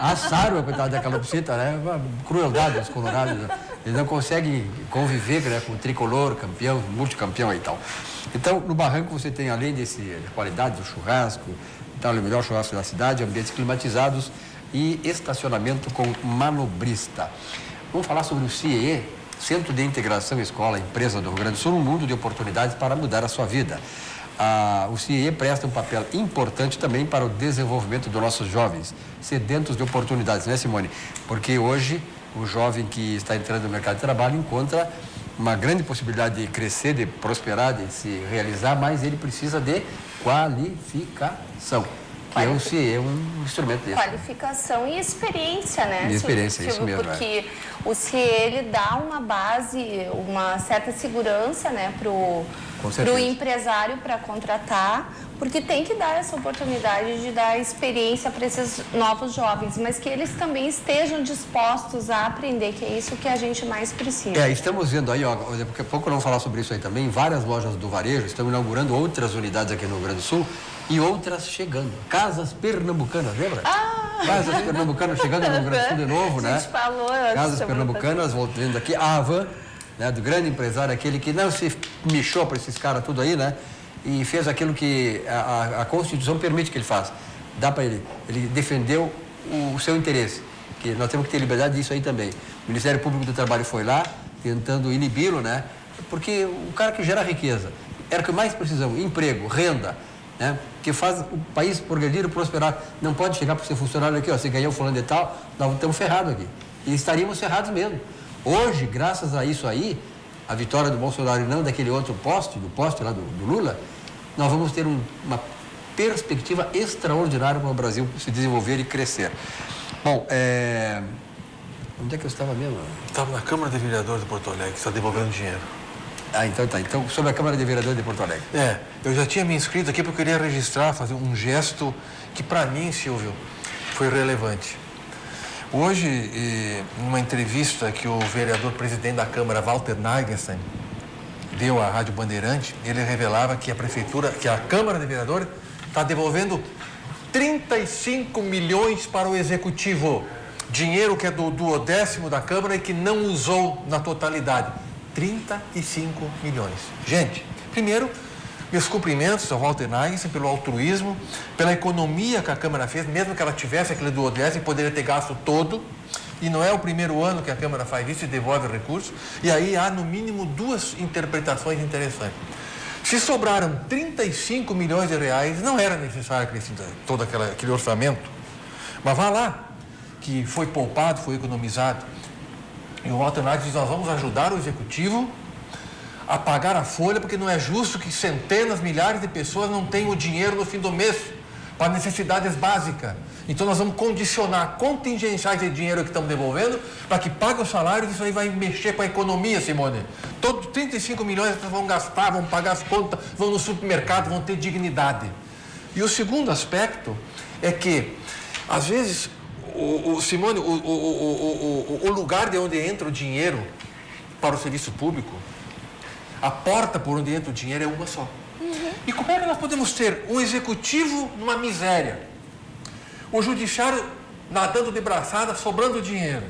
assaram a coitada da calopsita, né? Uma crueldade dos colorados. Né? Eles não conseguem conviver, né, com o tricolor, campeão, multicampeão e tal. Então, no barranco você tem, além da qualidade do churrasco, então, o melhor churrasco da cidade, ambientes climatizados e estacionamento com manobrista. Vamos falar sobre o CIE, Centro de Integração Escola Empresa do Rio Grande do Sul, um mundo de oportunidades para mudar a sua vida. O CIE presta um papel importante também para o desenvolvimento dos nossos jovens, sedentos de oportunidades, né, Simone? Porque hoje o jovem que está entrando no mercado de trabalho encontra uma grande possibilidade de crescer, de prosperar, de se realizar, mas ele precisa de qualificação. Que é o CIE, é um instrumento desse. Qualificação e experiência, né? E experiência, Silvio, isso mesmo. Porque o CIE, ele dá uma base, uma certa segurança, né, pro empresário para contratar, porque tem que dar essa oportunidade de dar experiência para esses novos jovens, mas que eles também estejam dispostos a aprender, que é isso que a gente mais precisa. Estamos vendo aí, ó, daqui a pouco vamos falar sobre isso aí também, várias lojas do varejo estão inaugurando outras unidades aqui no Rio Grande do Sul e outras chegando. Casas Pernambucanas, lembra? Casas Pernambucanas chegando no Rio Grande do Sul de novo, né? A gente falou. Casas Pernambucanas, voltando aqui, a Avan, né, do grande empresário, aquele que não se mexeu para esses caras tudo aí, né? E fez aquilo que a Constituição permite que ele faça. Dá para ele. Ele defendeu o seu interesse, que nós temos que ter liberdade disso aí também. O Ministério Público do Trabalho foi lá, tentando inibi-lo, né? Porque o cara que gera riqueza, era o que mais precisamos, emprego, renda, né? Que faz o país progredir e prosperar. Não pode chegar para ser funcionário aqui, ó, você ganhou fulano de tal, nós estamos ferrados aqui. E estaríamos ferrados mesmo. Hoje, graças a isso aí, a vitória do Bolsonaro e não daquele outro poste lá do Lula, nós vamos ter uma perspectiva extraordinária para o Brasil se desenvolver e crescer. Bom, onde é que eu estava mesmo? Estava na Câmara de Vereadores de Porto Alegre, que está devolvendo dinheiro. Ah, então tá. Então, sobre a Câmara de Vereadores de Porto Alegre. Eu já tinha me inscrito aqui porque eu queria registrar, fazer um gesto que para mim, Silvio, foi relevante. Hoje, numa entrevista que o vereador presidente da Câmara, Walter Nagelstein, deu à Rádio Bandeirante, ele revelava que a Câmara de Vereadores está devolvendo 35 milhões para o Executivo. Dinheiro que é do 10º da Câmara e que não usou na totalidade. 35 milhões. Gente, primeiro, meus cumprimentos ao Walter Nagelstein pelo altruísmo, pela economia que a Câmara fez, mesmo que ela tivesse aquele do 10º, poderia ter gasto todo. E não é o primeiro ano que a Câmara faz isso e devolve recursos. E aí há, no mínimo, duas interpretações interessantes. Se sobraram 35 milhões de reais, não era necessário todo aquele orçamento. Mas vá lá, que foi poupado, foi economizado. E o Walter Nagelstein diz, nós vamos ajudar o Executivo a pagar a folha, porque não é justo que centenas, milhares de pessoas não tenham o dinheiro no fim do mês para necessidades básicas. Então nós vamos condicionar contingenciais de dinheiro que estamos devolvendo para que pague os salários, isso aí vai mexer com a economia, Simone. Todos 35 milhões as pessoas vão gastar, vão pagar as contas, vão no supermercado, vão ter dignidade. E o segundo aspecto é que, às vezes, Simone, o lugar de onde entra o dinheiro para o serviço público, a porta por onde entra o dinheiro é uma só. E como é que nós podemos ter um executivo numa miséria, o judiciário nadando de braçada, sobrando dinheiro,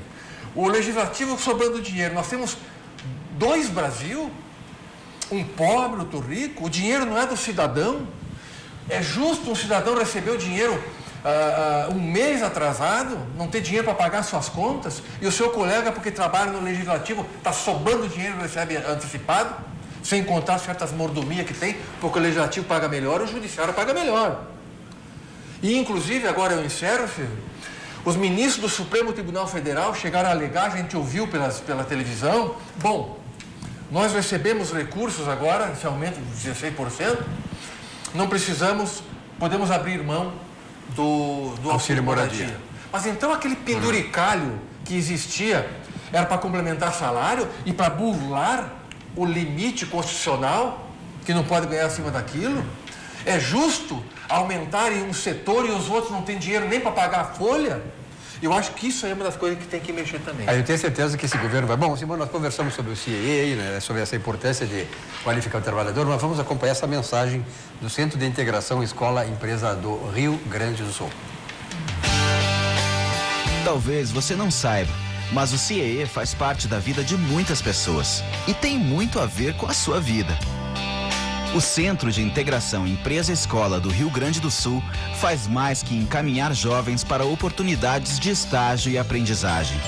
o legislativo sobrando dinheiro? Nós temos dois Brasil, um pobre, outro rico. O dinheiro não é do cidadão. É justo um cidadão receber o dinheiro um mês atrasado, não ter dinheiro para pagar suas contas, e o seu colega, porque trabalha no legislativo, está sobrando dinheiro e recebe antecipado, sem contar certas mordomias que tem, porque o legislativo paga melhor, o judiciário paga melhor. E, inclusive, agora eu encerro, Silvio, os ministros do Supremo Tribunal Federal chegaram a alegar, a gente ouviu pela televisão, bom, nós recebemos recursos agora, esse aumento de 16%, não precisamos, podemos abrir mão do auxílio moradia. Mas então aquele penduricalho que existia era para complementar salário e para burlar o limite constitucional, que não pode ganhar acima daquilo? É justo aumentar em um setor e os outros não têm dinheiro nem para pagar a folha? Eu acho que isso é uma das coisas que tem que mexer também. Eu tenho certeza que esse governo vai... Bom, Simone, nós conversamos sobre o CIE, né, sobre essa importância de qualificar o trabalhador, mas vamos acompanhar essa mensagem do Centro de Integração Escola Empresa do Rio Grande do Sul. Talvez você não saiba, mas o CIE faz parte da vida de muitas pessoas e tem muito a ver com a sua vida. O Centro de Integração Empresa-Escola do Rio Grande do Sul faz mais que encaminhar jovens para oportunidades de estágio e aprendizagem.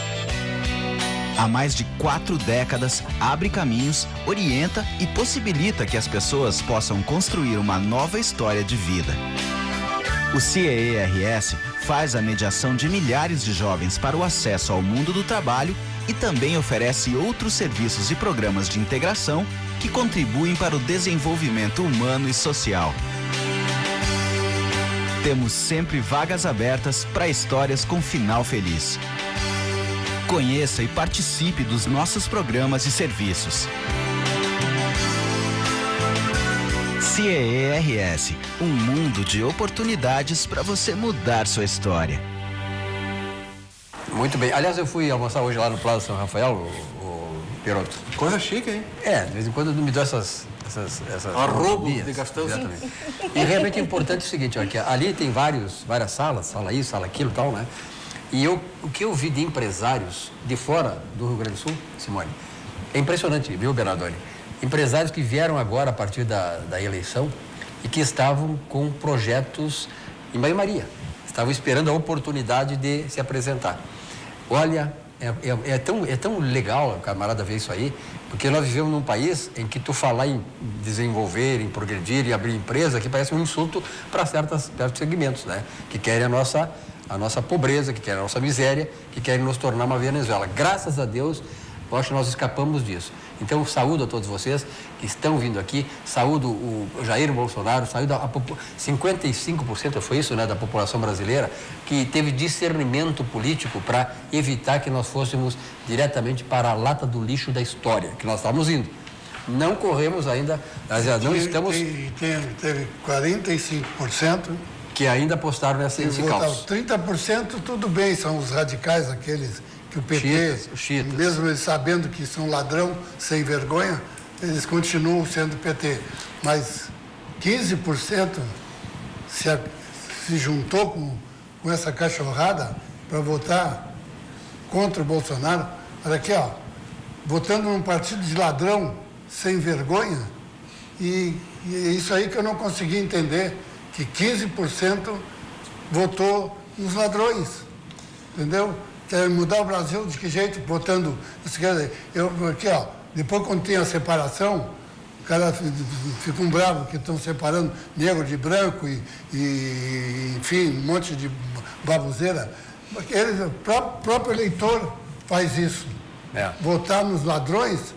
Há mais de 4 décadas, abre caminhos, orienta e possibilita que as pessoas possam construir uma nova história de vida. O CIE-RS faz a mediação de milhares de jovens para o acesso ao mundo do trabalho e também oferece outros serviços e programas de integração que contribuem para o desenvolvimento humano e social. Temos sempre vagas abertas para histórias com final feliz. Conheça e participe dos nossos programas e serviços. CIE-RS, um mundo de oportunidades para você mudar sua história. Muito bem. Aliás, eu fui almoçar hoje lá no Plaza São Rafael, o Peroto. Coisa chique, hein? De vez em quando me dá essas arrobo de gastança. Exatamente. E realmente é importante o seguinte, ó, que ali tem várias salas, sala isso, sala aquilo e tal, né? E o que eu vi de empresários de fora do Rio Grande do Sul, Simone, é impressionante, viu, Bernardoni? Empresários que vieram agora a partir da eleição e que estavam com projetos em banho-maria. Estavam esperando a oportunidade de se apresentar. Olha, É tão legal, camarada, ver isso aí, porque nós vivemos num país em que tu falar em desenvolver, em progredir, em abrir empresa, que parece um insulto para certos segmentos, né? Que querem a nossa pobreza, que querem a nossa miséria, que querem nos tornar uma Venezuela. Graças a Deus, eu acho que nós escapamos disso. Então, saúdo a todos vocês que estão vindo aqui, saúdo o Jair Bolsonaro, saúdo 55%, foi isso, né, da população brasileira, que teve discernimento político para evitar que nós fôssemos diretamente para a lata do lixo da história, que nós estávamos indo. Não corremos ainda, não estamos... Teve 45%. Que ainda apostaram nesse calço. 30% tudo bem, são os radicais, aqueles que o PT, Chiitas. mesmo eles sabendo que são ladrão, sem vergonha, eles continuam sendo PT. Mas 15% se juntou com essa cachorrada para votar contra o Bolsonaro. Olha aqui, ó, votando num partido de ladrão, sem vergonha, e é isso aí que eu não consegui entender, que 15% votou nos ladrões, entendeu? Quer mudar o Brasil de que jeito? Votando, aqui, ó, depois quando tem a separação, o cara fica bravo que estão separando negro de branco e enfim, um monte de baboseira. O próprio eleitor faz isso. Votar nos ladrões,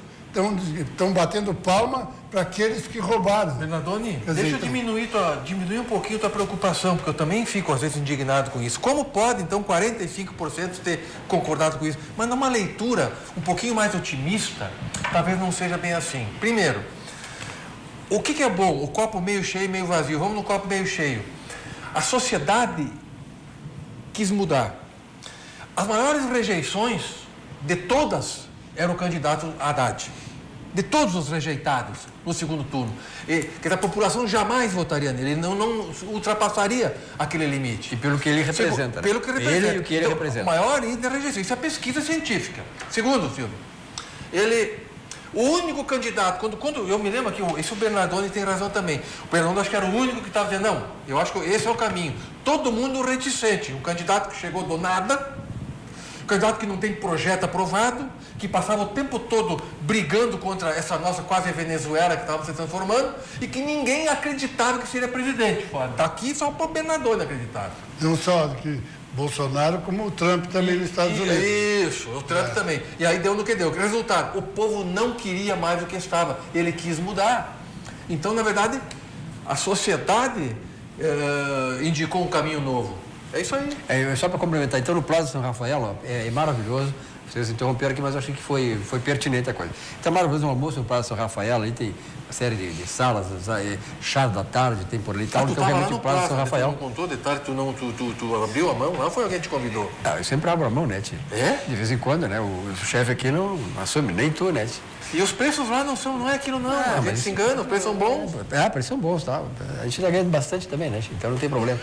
estão batendo palma para aqueles que roubaram. Bernardoni, deixa eu diminuir um pouquinho a tua preocupação, porque eu também fico às vezes indignado com isso. Como pode, então, 45% ter concordado com isso? Mas numa leitura um pouquinho mais otimista, talvez não seja bem assim. Primeiro, o que é bom? O copo meio cheio e meio vazio. Vamos no copo meio cheio. A sociedade quis mudar. As maiores rejeições de todas era o candidato Haddad. De todos os rejeitados no segundo turno. Que a população jamais votaria nele, ele não ultrapassaria aquele limite. E pelo que ele representa. Pelo que ele representa. Ele e o que ele representa. O maior índice de rejeição. Isso é pesquisa científica. Segundo, Silvio, o único candidato, quando eu me lembro que o Bernardoni tem razão também. O Bernardoni acho que era o único que estava dizendo, não, eu acho que esse é o caminho. Todo mundo reticente. Um candidato que chegou do nada, um candidato que não tem projeto aprovado, que passava o tempo todo brigando contra essa nossa quase Venezuela que estava se transformando e que ninguém acreditava que seria presidente. Daqui só o Bernardoni acreditava. Não só que Bolsonaro, como o Trump também nos Estados Unidos. Isso, o Trump também. E aí deu no que deu. Que resultado? O povo não queria mais o que estava. Ele quis mudar. Então, na verdade, a sociedade indicou um caminho novo. É isso aí. Só para complementar, então no Plaza São Rafael, é maravilhoso. Vocês interromperam aqui, mas eu achei que foi pertinente a coisa. Então é maravilhoso um almoço no Plaza São Rafael, ali tem uma série de salas, chá da tarde, tem por ali e tal. Tu então realmente o Plaza São Rafael. Tu não contou detalhe, tu abriu a mão lá ou foi alguém que te convidou? Eu sempre abro a mão, né, tio? É? De vez em quando, né? O chefe aqui não assume, nem tu, né, tio? E os preços lá não é aquilo não, a gente se engana, os preços são bons. Preços são bons, tá? A gente tá ganhando bastante também, né? Então não tem problema.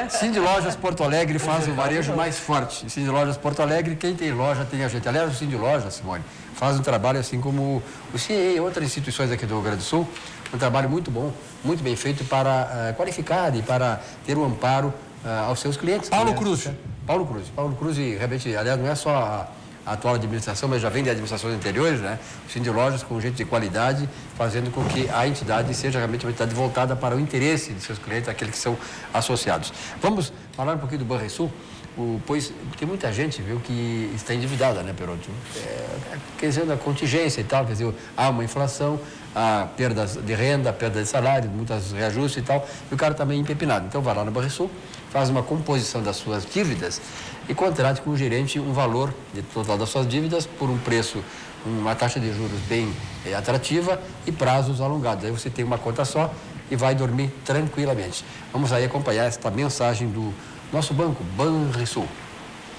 Cindy Lojas Porto Alegre faz o varejo mais forte. Cindy Lojas Porto Alegre, quem tem loja tem a gente. Aliás, o Cindy Lojas, Simone, faz um trabalho assim como o CIE e outras instituições aqui do Rio Grande do Sul, um trabalho muito bom, muito bem feito para qualificar e para ter um amparo aos seus clientes. Paulo Cruz, realmente, aliás, não é só a atual administração, mas já vem de administrações anteriores, né? O Cindy Lojas com gente de qualidade, fazendo com que a entidade seja realmente uma entidade voltada para o interesse de seus clientes, aqueles que são associados. Vamos falar um pouquinho do Banrisul, pois tem muita gente, viu, que está endividada, né, Perotti? Quer dizer, da contingência e tal, quer dizer, há uma inflação, há perdas de renda, perda de salário, muitos reajustes e tal, e o cara está meio empepinado. Então vai lá no Banrisul, faz uma composição das suas dívidas e contrate com o gerente um valor de total das suas dívidas por um preço, uma taxa de juros bem atrativa e prazos alongados. Aí você tem uma conta só e vai dormir tranquilamente. Vamos aí acompanhar esta mensagem do nosso banco, Banrisul.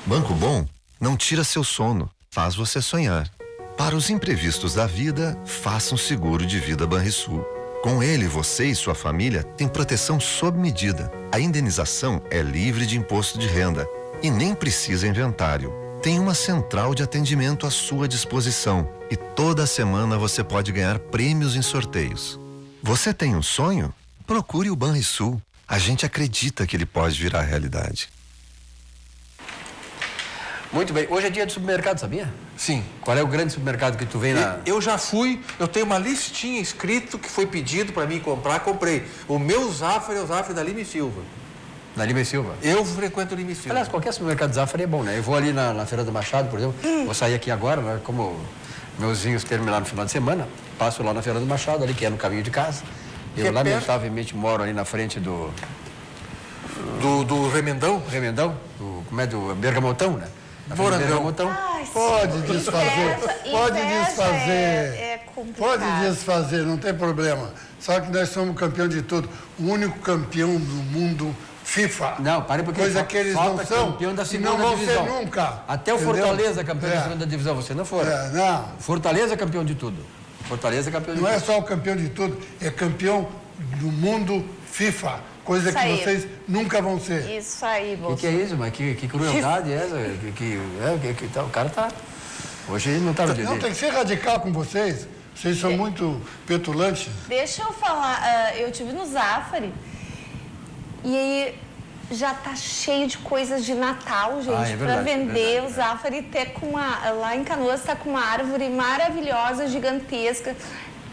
Banco Bom não tira seu sono, faz você sonhar. Para os imprevistos da vida, faça um seguro de vida Banrisul. Com ele, você e sua família têm proteção sob medida. A indenização é livre de imposto de renda e nem precisa inventário. Tem uma central de atendimento à sua disposição e toda semana você pode ganhar prêmios em sorteios. Você tem um sonho? Procure o Banrisul. A gente acredita que ele pode virar realidade. Muito bem. Hoje é dia de supermercado, sabia? Sim. Qual é o grande supermercado que tu vem na... Eu já fui, eu tenho uma listinha escrito que foi pedido para mim comprar, comprei. O meu Zafari é o Zafari da Lima e Silva. Na Lima e Silva? Eu frequento o Lima e Silva. Aliás, qualquer supermercado Zafari é bom, né? Eu vou ali na Feira do Machado, por exemplo, vou sair aqui agora, né? Como meus vinhos terminaram no final de semana, passo lá na Feira do Machado, ali que é no caminho de casa. Eu, é lamentavelmente, moro ali na frente do Remendão? Remendão, como é do Bergamotão, né? Na frente do Bergamotão. Ai, Pode sim, desfazer, pode inveja desfazer. É complicado. Pode desfazer, não tem problema. Só que nós somos campeão de tudo. O único campeão do mundo FIFA. Não, pare porque coisa que eles falta não são campeão da e segunda não vão divisão. ser nunca. Até o Entendeu? Fortaleza campeão da segunda divisão, você não for. Não. Fortaleza campeão de tudo. Fortaleza campeão de Não tudo. é só o campeão de tudo, é campeão do mundo FIFA. Coisa Isso que aí. vocês nunca vão ser. Isso aí, O Bolsonaro. que é isso? Mas que crueldade é essa? O cara tá... Hoje ele não tá no Não, direito. tem que ser radical com vocês. Vocês são muito petulantes. Deixa eu falar, eu tive no Zafari e aí já tá cheio de coisas de Natal, gente, é para verdade, vender. verdade. O Zafari lá em Canoas tá com uma árvore maravilhosa, gigantesca.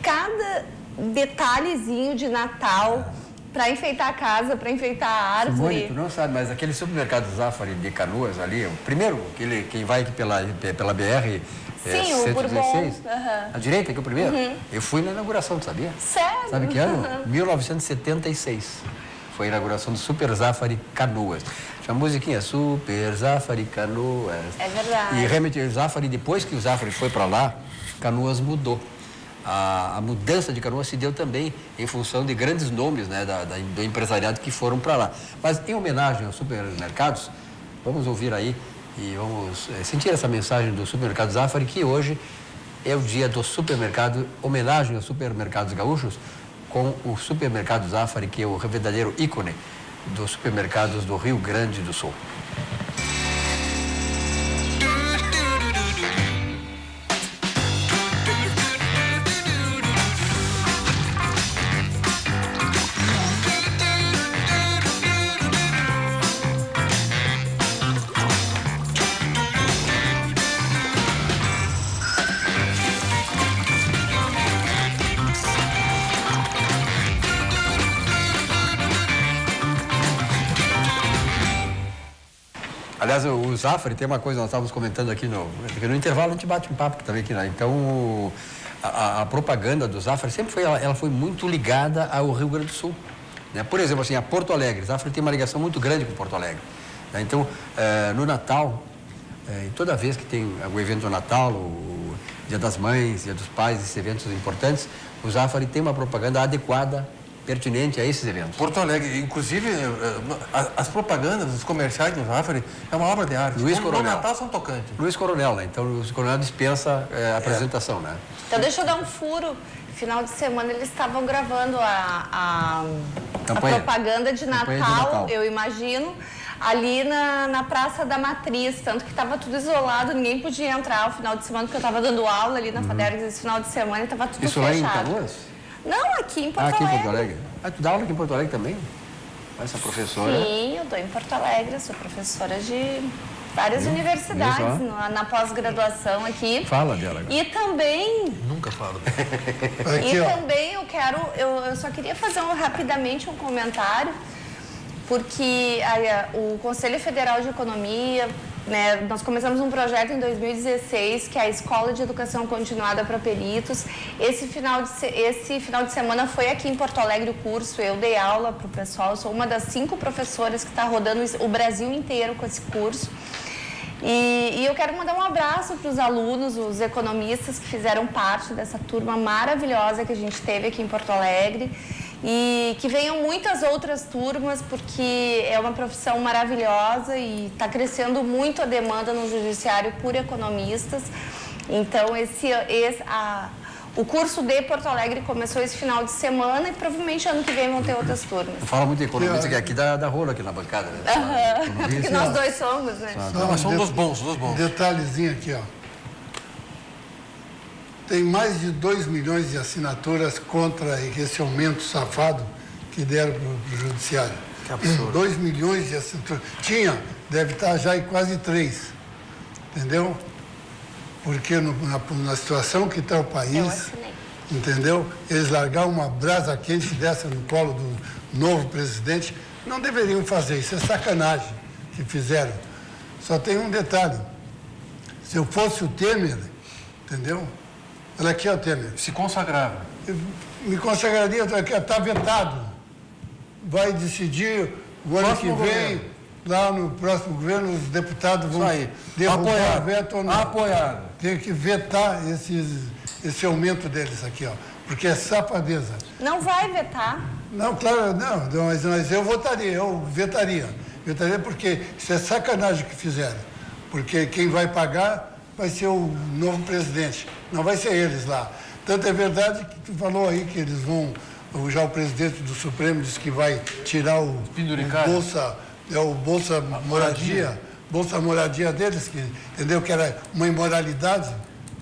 Cada detalhezinho de Natal para enfeitar a casa, para enfeitar a Simone, árvore. tu não sabe, mas aquele supermercado Zafari de Canoas ali, o primeiro, quem vai aqui pela BR Sim, o 116, Bourbon. Aham. à direita, que é o primeiro, eu fui na inauguração, tu sabia? Sério? Sabe que ano? 1976. Foi a inauguração do Super Zafari Canoas. Tinha uma musiquinha, Super Zafari Canoas. É verdade. E realmente o Zafari, depois que o Zafari foi para lá, Canoas mudou. A mudança de Canoas se deu também em função de grandes nomes, né, do empresariado que foram para lá. Mas em homenagem aos supermercados, vamos ouvir aí e vamos sentir essa mensagem do Supermercado Zafari, que hoje é o dia do supermercado, homenagem aos supermercados gaúchos, com o Supermercado Zafari, que é o verdadeiro ícone dos supermercados do Rio Grande do Sul. Aliás, o Zafari tem uma coisa, nós estávamos comentando aqui no intervalo, a gente bate um papo também aqui, né? Então, a propaganda do Zafari sempre foi, ela foi muito ligada ao Rio Grande do Sul. Né? Por exemplo, assim, a Porto Alegre. Zafari tem uma ligação muito grande com Porto Alegre. Né? Então, no Natal, toda vez que tem o evento do Natal, o Dia das Mães, Dia dos Pais, esses eventos importantes, o Zafari tem uma propaganda adequada, pertinente a esses eventos. Porto Alegre, inclusive, as propagandas, os comerciais do Zafari, é uma obra de arte. Luiz No Coronel. Natal são tocantes. Luiz Coronel, né? Então, o Luiz Coronel dispensa a apresentação, né? Então deixa eu dar um furo. Final de semana eles estavam gravando a Campanha. propaganda de Campanha Natal, de Natal. eu imagino, ali na Praça da Matriz, tanto que estava tudo isolado, ninguém podia entrar o final de semana, porque eu estava dando aula ali na FADERGS esse final de semana e estava tudo Isso lá em fechado. Canoas? Não, aqui em Porto Aqui em Alegre. Porto Alegre. Tu dá aula aqui em Porto Alegre também? Essa professora. Sim, eu estou em Porto Alegre, sou professora de várias universidades Viu na pós-graduação aqui. Fala dela agora. E também Nunca falo. Aqui, E ó. também eu só queria fazer rapidamente um comentário, porque o Conselho Federal de Economia, né, nós começamos um projeto em 2016, que é a Escola de Educação Continuada para Peritos. Esse final de semana foi aqui em Porto Alegre o curso, eu dei aula para o pessoal, sou uma das 5 professoras que está rodando o Brasil inteiro com esse curso. E eu quero mandar um abraço para os alunos, os economistas que fizeram parte dessa turma maravilhosa que a gente teve aqui em Porto Alegre. E que venham muitas outras turmas, porque é uma profissão maravilhosa e está crescendo muito a demanda no judiciário por economistas. Então, o curso de Porto Alegre começou esse final de semana e provavelmente ano que vem vão ter outras turmas. Fala muito de economista, que aqui dá rolo aqui na bancada, né? Que nós dois somos, né? Não, mas são dos bons, dos bons. Detalhezinho aqui, ó. Tem mais de 2 milhões de assinaturas contra esse aumento safado que deram para o judiciário. Que absurdo. 2 milhões de assinaturas. Deve estar já em quase 3. entendeu? Porque na situação que está o Eu país, assinei. entendeu? Eles largar uma brasa quente dessa no colo do novo presidente, não deveriam fazer. Isso é sacanagem que fizeram. Só tem um detalhe. Se eu fosse o Temer, entendeu? Olha aqui, ó, Temer. Se consagrava. Eu me consagraria, está vetado. Vai decidir o ano que Próximo vem, governo. lá no próximo governo, os deputados vão Isso aí. derrubar Apoiado. o veto ou não. Apoiado. Tem que vetar esse aumento deles aqui, ó, porque é safadeza. Não vai vetar. Não, claro, não, mas eu votaria, eu vetaria. Vetaria porque isso é sacanagem que fizeram. Porque quem vai pagar vai ser o novo presidente, não vai ser eles lá. Tanto é verdade que tu falou aí que eles vão, já o presidente do Supremo disse que vai tirar o Bolsa Moradia deles, que entendeu que era uma imoralidade.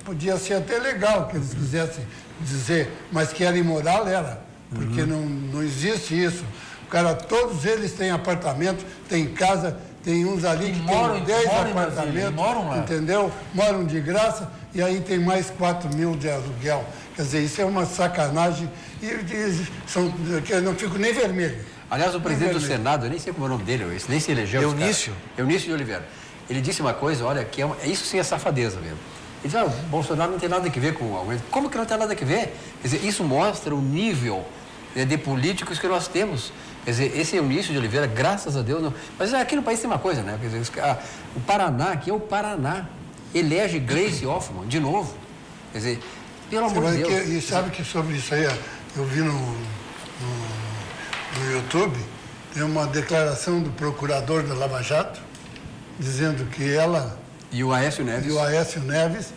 Podia ser até legal que eles quisessem dizer, mas que era imoral era, porque não existe isso. O cara, todos eles têm apartamento, têm casa, tem uns ali que moram tem 10 em Brasília, apartamentos, moram lá. entendeu? Moram de graça e aí tem mais 4 mil de aluguel. Quer dizer, isso é uma sacanagem que eu não fico nem vermelho. Aliás, o presidente do Senado, eu nem sei como é o nome dele, esse nem se elegeu. Eunício? Eunício de Oliveira. Ele disse uma coisa, olha, que isso sim é safadeza mesmo. Ele disse, o Bolsonaro não tem nada a ver com o aumento. Como que não tem nada a ver? Quer dizer, isso mostra o nível de políticos que nós temos. Quer dizer, esse Eunício de Oliveira, graças a Deus, não... Mas aqui no país tem uma coisa, né? Quer dizer, o Paraná, aqui é o Paraná, elege Gleisi Hoffmann, de novo. Quer dizer, pelo amor de Deus. E sabe que sobre isso aí, eu vi no YouTube, tem uma declaração do procurador da Lava Jato, dizendo que ela E o Aécio Neves. e o Aécio Neves,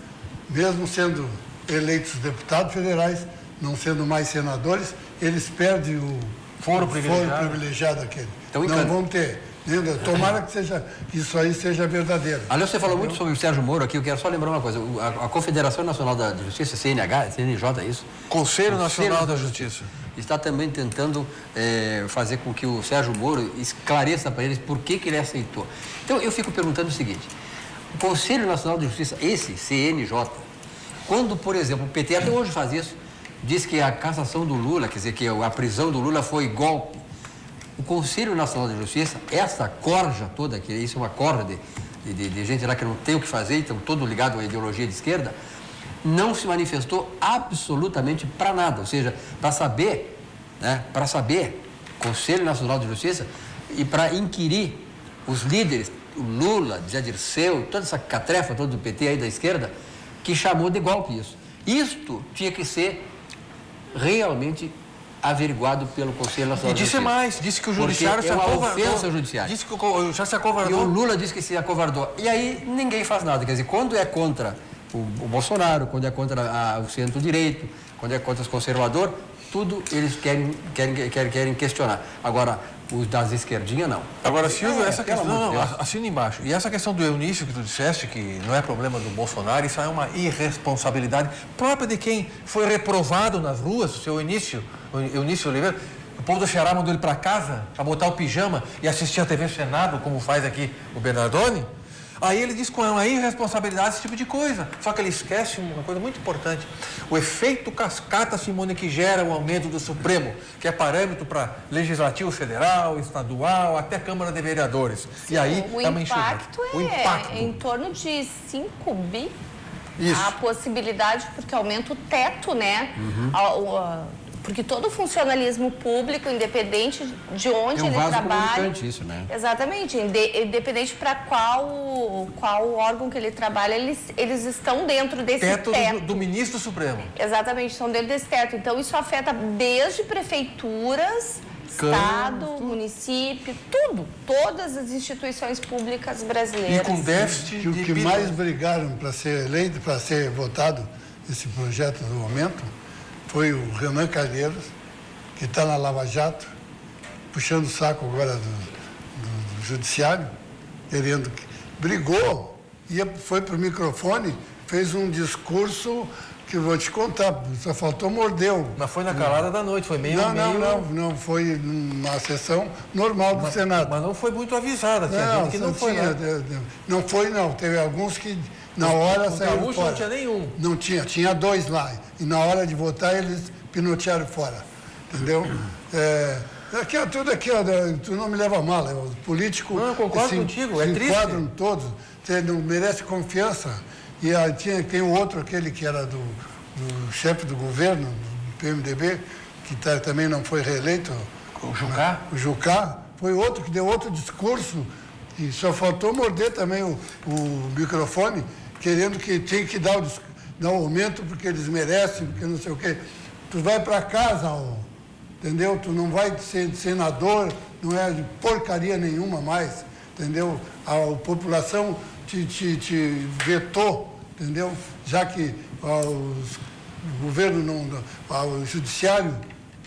mesmo sendo eleitos deputados federais, não sendo mais senadores, eles perdem o Foro privilegiado aquele. Então, não vão ter. Tomara que isso aí seja verdadeiro. Aliás, você falou muito sobre o Sérgio Moro aqui, eu quero só lembrar uma coisa. A Confederação Nacional da Justiça, CNJ, é isso? Conselho Nacional da Justiça. Está também tentando fazer com que o Sérgio Moro esclareça para eles por que ele aceitou. Então, eu fico perguntando o seguinte. O Conselho Nacional de Justiça, esse CNJ, quando, por exemplo, o PT até hoje faz isso, diz que a cassação do Lula, quer dizer, que a prisão do Lula foi golpe. O Conselho Nacional de Justiça, essa corja toda, que isso é uma corja de gente lá que não tem o que fazer, então todo ligado à ideologia de esquerda, não se manifestou absolutamente para nada. Ou seja, para saber, Conselho Nacional de Justiça, e para inquirir os líderes, o Lula, Zé Dirceu, toda essa catrefa toda do PT aí da esquerda, que chamou de golpe isso. Isto tinha que ser realmente averiguado pelo Conselho Nacional de Justiça. E disse mais, disse que o judiciário se acovardou. É uma ofensa ao judiciário. Disse que já se E acovardou. o Lula disse que se acovardou. E aí ninguém faz nada. Quer dizer, quando é contra o Bolsonaro, quando é contra o centro-direito, quando é contra os conservadores, tudo eles querem questionar. Agora, os das esquerdinhas, não. Agora, Silvio, essa questão... Não, Deus. assina embaixo. E essa questão do Eunício que tu disseste, que não é problema do Bolsonaro, isso é uma irresponsabilidade própria de quem foi reprovado nas ruas, o seu Eunício Oliveira. O povo do Ceará mandou ele para casa para botar o pijama e assistir a TV Senado, como faz aqui o Bernardoni. Aí ele diz que é uma irresponsabilidade esse tipo de coisa. Só que ele esquece uma coisa muito importante. O efeito cascata, Simone, que gera o aumento do Supremo, que é parâmetro para Legislativo Federal, Estadual, até Câmara de Vereadores. Sim, e aí o é uma enxurrada. impacto O impacto. é em torno de 5 bi. Isso. A possibilidade, porque aumenta o teto, né? Porque todo funcionalismo público, independente de onde É um ele vaso trabalha... comunicante isso, né? Exatamente. Independente para qual órgão que ele trabalha, eles estão dentro desse Teto teto. do ministro Supremo. Exatamente, estão dentro desse teto. Então, isso afeta desde prefeituras, Estado, município, tudo. Todas as instituições públicas brasileiras. E com déficit Que o de que bilhões. mais brigaram para ser eleito, para ser votado esse projeto no momento, foi o Renan Calheiros, que está na Lava Jato, puxando o saco agora do judiciário, brigou, foi para o microfone, fez um discurso que eu vou te contar, só faltou morder. Mas foi na calada da noite, foi meio... Não, foi numa sessão normal do Senado. Mas não foi muito avisada, tinha gente que não foi, Não foi, não. Teve alguns que na hora saíram fora. Não tinha nenhum. Não tinha 2 lá. E na hora de votar, eles pinotearam fora. Entendeu? Tudo aqui, tu não me leva a mal. Os políticos... Não, eu concordo contigo, é triste. Se enquadram todos, não merece confiança. E aí tem o outro, aquele que era do chefe do governo, do PMDB, que também não foi reeleito. O Jucá? O Jucá. Foi outro que deu outro discurso e só faltou morder também o microfone, querendo que tinha que dar o aumento porque eles merecem, porque não sei o quê. Tu vai para casa, entendeu? Tu não vai ser senador, não é de porcaria nenhuma mais, entendeu? A população te vetou, entendeu? Já que o governo, o judiciário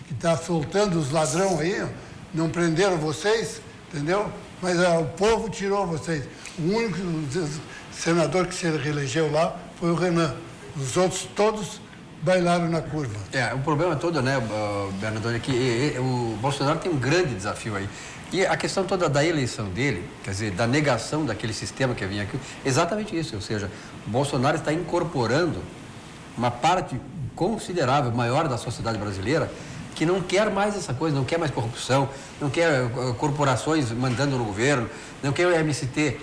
que está soltando os ladrões aí, não prenderam vocês, entendeu? Mas o povo tirou vocês. O único senador que se reelegeu lá foi o Renan. Os outros todos bailaram na curva. O problema todo, né, Bernardone, é que o Bolsonaro tem um grande desafio aí. E a questão toda da eleição dele, quer dizer, da negação daquele sistema que vinha aqui, exatamente isso. Ou seja, o Bolsonaro está incorporando uma parte considerável, maior da sociedade brasileira, que não quer mais essa coisa, não quer mais corrupção, não quer corporações mandando no governo, não quer o MST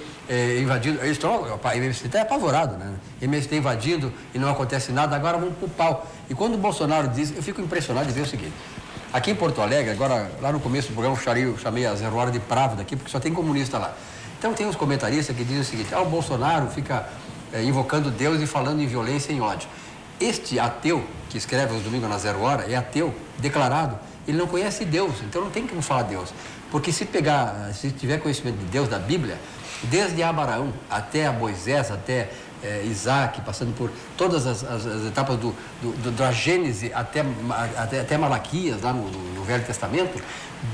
invadindo. O MST está apavorado, né? MST invadindo e não acontece nada, agora vamos pro pau. E quando o Bolsonaro diz, eu fico impressionado de ver o seguinte: aqui em Porto Alegre, agora, lá no começo do programa, eu chamei a 0 hora de Pravo daqui, porque só tem comunista lá. Então tem uns comentaristas que dizem o seguinte: o Bolsonaro fica invocando Deus e falando em violência e em ódio. Este ateu, que escreve aos domingos na 0 hora, é ateu declarado, ele não conhece Deus, então não tem como falar Deus. Porque se tiver conhecimento de Deus, da Bíblia, desde Abraão até Moisés, até Isaac, passando por todas as etapas da Gênese até Malaquias, lá no Velho Testamento,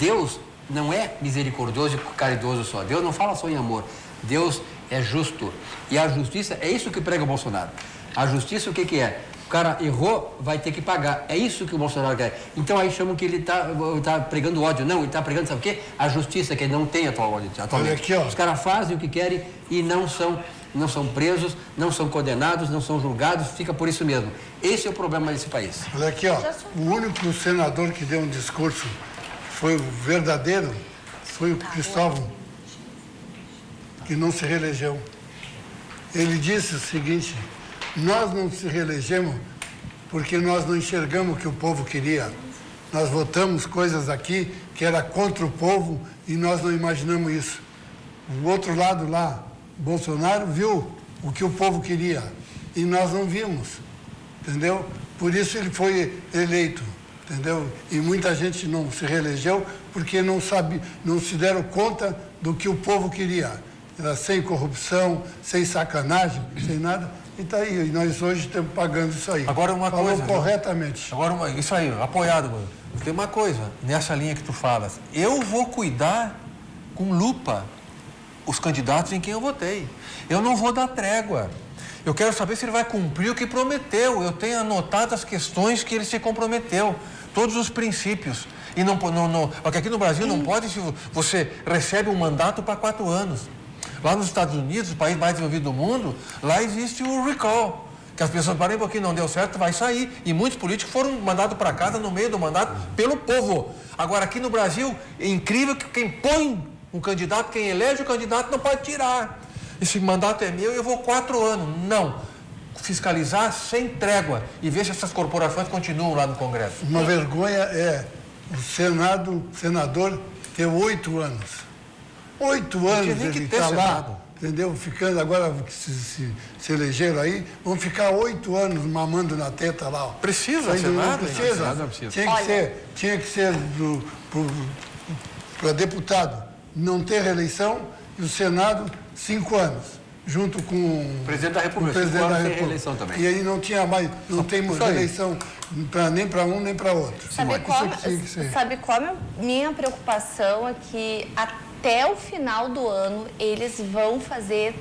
Deus não é misericordioso e caridoso só. Deus não fala só em amor. Deus é justo. E a justiça, é isso que prega o Bolsonaro. A justiça, o que é? O cara errou, vai ter que pagar. É isso que o Bolsonaro quer. Então aí chamam que ele está pregando ódio. Não, ele está pregando, sabe o quê? A justiça, que ele não tem atualmente. Aqui, os caras fazem o que querem e não são presos, não são condenados, não são julgados, fica por isso mesmo. Esse é o problema desse país. Olha aqui, o único senador que deu um discurso foi o verdadeiro, foi o Cristóvão, que não se reelegeu. Ele disse o seguinte: nós não se reelegemos porque nós não enxergamos o que o povo queria. Nós votamos coisas aqui que era contra o povo e nós não imaginamos isso. O outro lado lá, Bolsonaro, viu o que o povo queria e nós não vimos, entendeu? Por isso ele foi eleito, entendeu? E muita gente não se reelegeu porque não se deram conta do que o povo queria. Era sem corrupção, sem sacanagem, sem nada. E está aí, e nós hoje estamos pagando isso aí. Agora uma coisa... Falou corretamente. Agora, isso aí, apoiado, mano. Tem uma coisa, nessa linha que tu falas. Eu vou cuidar com lupa os candidatos em quem eu votei. Eu não vou dar trégua. Eu quero saber se ele vai cumprir o que prometeu. Eu tenho anotado as questões que ele se comprometeu. Todos os princípios. E porque aqui no Brasil não pode, se você recebe um mandato para 4 anos. Lá nos Estados Unidos, o país mais desenvolvido do mundo, lá existe o recall, que as pessoas parem um pouquinho, não deu certo, vai sair. E muitos políticos foram mandados para casa no meio do mandato pelo povo. Agora, aqui no Brasil, é incrível que quem põe um candidato, quem elege o candidato, não pode tirar. Esse mandato é meu e eu vou 4 anos. Não. Fiscalizar sem trégua e ver se essas corporações continuam lá no Congresso. Uma vergonha é o senador ter 8 anos. 8 anos ele está lá, entendeu? Ficando agora, que se elegeram aí, vão ficar 8 anos mamando na teta lá. Precisa, Senado? Não precisa. Tinha que ser para deputado não ter reeleição e o Senado 5 anos, junto com o presidente da República. Reeleição também. E aí não tinha mais, não tem reeleição nem para um nem para outro. Sabe qual é a minha preocupação? É que até o final do ano eles vão fazer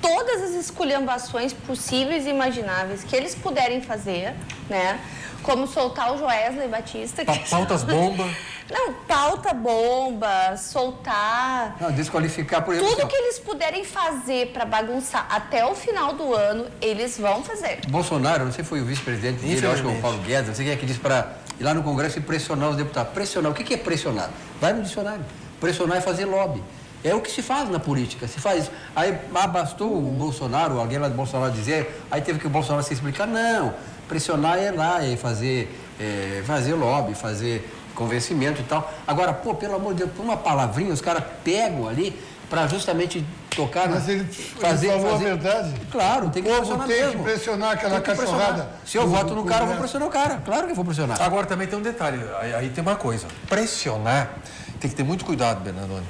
todas as esculhambações possíveis e imagináveis que eles puderem fazer, né? Como soltar o Joesley Batista. Pautas bomba. Não, pauta bomba, soltar... Não, desqualificar por Tudo exemplo. que eles puderem fazer para bagunçar até o final do ano, eles vão fazer. Bolsonaro, não sei se foi o vice-presidente dele, eu acho que é o Paulo Guedes, não sei quem é que disse para ir lá no Congresso e pressionar os deputados. Pressionar, o que é pressionar? Vai no dicionário. Pressionar é fazer lobby. É o que se faz na política, se faz isso. Aí bastou o Bolsonaro, alguém lá do Bolsonaro dizer, aí teve que o Bolsonaro se explicar. Não, pressionar é lá, é fazer lobby, fazer convencimento e tal. Agora, pô, pelo amor de Deus, por uma palavrinha, os caras pegam ali para justamente tocar... Mas ele falou a verdade. Claro, tem que O povo pressionar tem mesmo. que pressionar aquela Tem que pressionar. cachorrada. Se eu voto no cara, eu vou pressionar o cara. Claro que eu vou pressionar. Agora também tem um detalhe, aí tem uma coisa. Pressionar, tem que ter muito cuidado, Bernardone.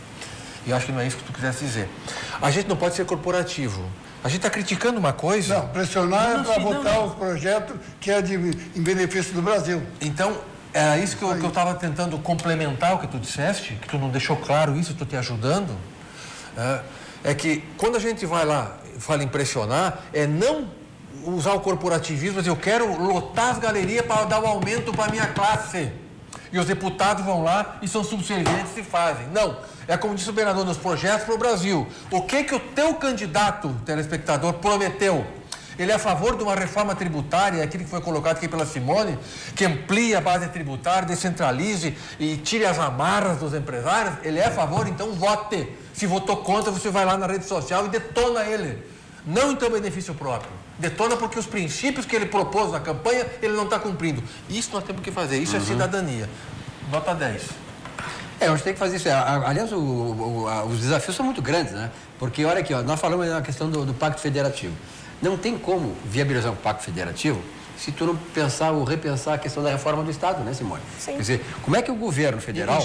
E eu acho que não é isso que tu quisesse dizer. A gente não pode ser corporativo. A gente está criticando uma coisa... Não, pressionar é para votar os projetos que é em benefício do Brasil. Então, era isso que eu estava tentando complementar o que tu disseste, que tu não deixou claro isso, estou te ajudando. É que quando a gente vai lá e fala em pressionar, é não usar o corporativismo, mas eu quero lotar as galerias para dar o aumento para a minha classe. E os deputados vão lá e são subservientes e fazem. Não, é como disse o Bernardo, nos projetos para o Brasil. O que o teu candidato, telespectador, prometeu? Ele é a favor de uma reforma tributária, aquilo que foi colocado aqui pela Simone, que amplie a base tributária, descentralize e tire as amarras dos empresários. Ele é a favor, então vote. Se votou contra, você vai lá na rede social e detona ele. Não em teu benefício próprio. Detona porque os princípios que ele propôs na campanha, ele não está cumprindo. Isso nós temos que fazer, isso é cidadania. Nota 10. A gente tem que fazer isso. Aliás, os desafios são muito grandes, né? Porque, olha aqui, nós falamos na questão do Pacto Federativo. Não tem como viabilizar um Pacto Federativo se tu não pensar ou repensar a questão da reforma do Estado, né, Simone? Sim. Quer dizer, como é que o governo federal...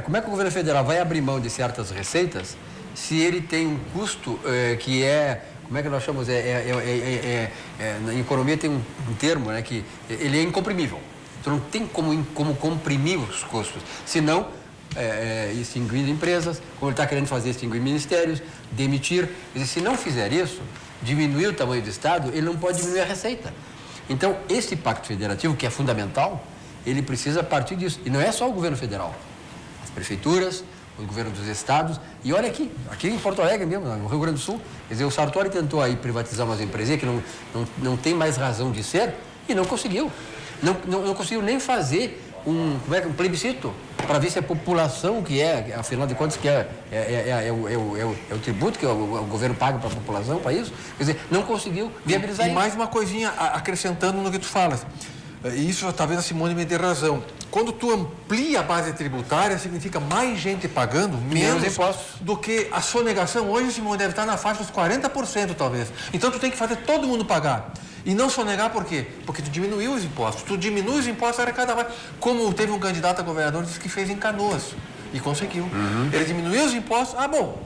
como é que o governo federal vai abrir mão de certas receitas se ele tem um custo que é... Como é que nós chamamos? Na economia tem um termo, né, que ele é incomprimível. Tu não tem como comprimir os custos, senão extinguir empresas, como ele está querendo fazer, extinguir ministérios, demitir. Quer dizer, se não fizer isso, diminuir o tamanho do Estado, ele não pode diminuir a receita. Então, esse pacto federativo, que é fundamental, ele precisa partir disso. E não é só o governo federal. As prefeituras, o governo dos estados. E olha aqui em Porto Alegre mesmo, no Rio Grande do Sul, quer dizer, o Sartori tentou aí privatizar umas empresas que não tem mais razão de ser e não conseguiu. Não conseguiu nem fazer um plebiscito para ver se a população que afinal de contas, que é o tributo que o governo paga para a população, para isso, quer dizer, não conseguiu viabilizar isso. E mais uma coisinha acrescentando no que tu falas. Isso talvez a Simone me dê razão. Quando tu amplia a base tributária, significa mais gente pagando, menos impostos do que a sonegação. Hoje, Simone, deve estar na faixa dos 40%, talvez. Então, tu tem que fazer todo mundo pagar. E não sonegar por quê? Porque tu diminuiu os impostos. Tu diminui os impostos, arrecada mais. Como teve um candidato a governador disse que fez em Canoas. E conseguiu. Ele diminuiu os impostos.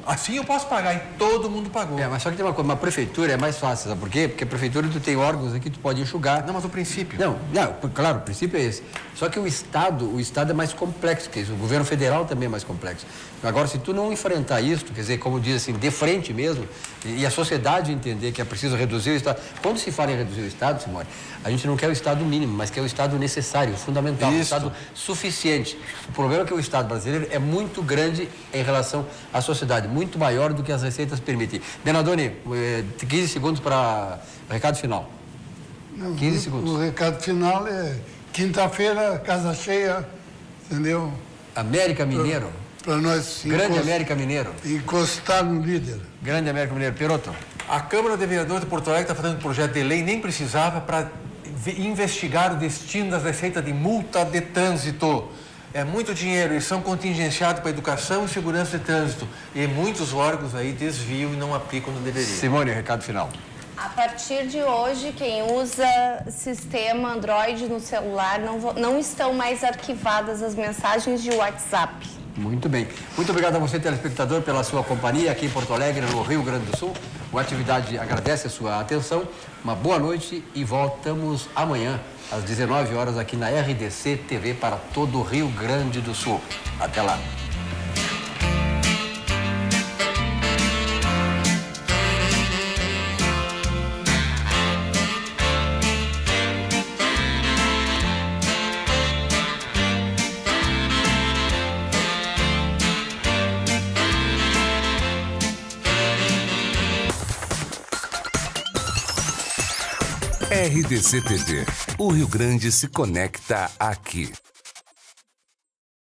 Assim eu posso pagar. E todo mundo pagou. Mas só que tem uma coisa, uma prefeitura é mais fácil, sabe por quê? Porque a prefeitura tu tem órgãos aqui, tu pode enxugar. Não, mas o princípio. Não, claro, o princípio é esse. Só que o Estado é mais complexo que isso. O governo federal também é mais complexo. Agora, se tu não enfrentar isso, quer dizer, como diz assim, de frente mesmo, e a sociedade entender que é preciso reduzir o Estado. Quando se fala em reduzir o Estado, Simone, a gente não quer o Estado mínimo, mas quer o Estado necessário, fundamental, o Estado suficiente. O problema é que o Estado brasileiro é muito grande em relação à sociedade, muito maior do que as receitas permitem. Bernardone, 15 segundos para o recado final. 15 segundos. O recado final é quinta-feira, casa cheia, entendeu? América Mineiro. Para nós Grande América Mineiro. Encostar no líder. Grande América Mineiro. Peroto. A Câmara de Vereadores de Porto Alegre está fazendo um projeto de lei, nem precisava, para investigar o destino das receitas de multa de trânsito. É muito dinheiro, eles são contingenciados para educação e segurança de trânsito. E muitos órgãos aí desviam e não aplicam no deveria. Simone, recado final. A partir de hoje, quem usa sistema Android no celular, não estão mais arquivadas as mensagens de WhatsApp. Muito bem. Muito obrigado a você, telespectador, pela sua companhia aqui em Porto Alegre, no Rio Grande do Sul. O Atividade agradece a sua atenção. Uma boa noite e voltamos amanhã, às 19 horas, aqui na RDC TV para todo o Rio Grande do Sul. Até lá. RDC TV. O Rio Grande se conecta aqui.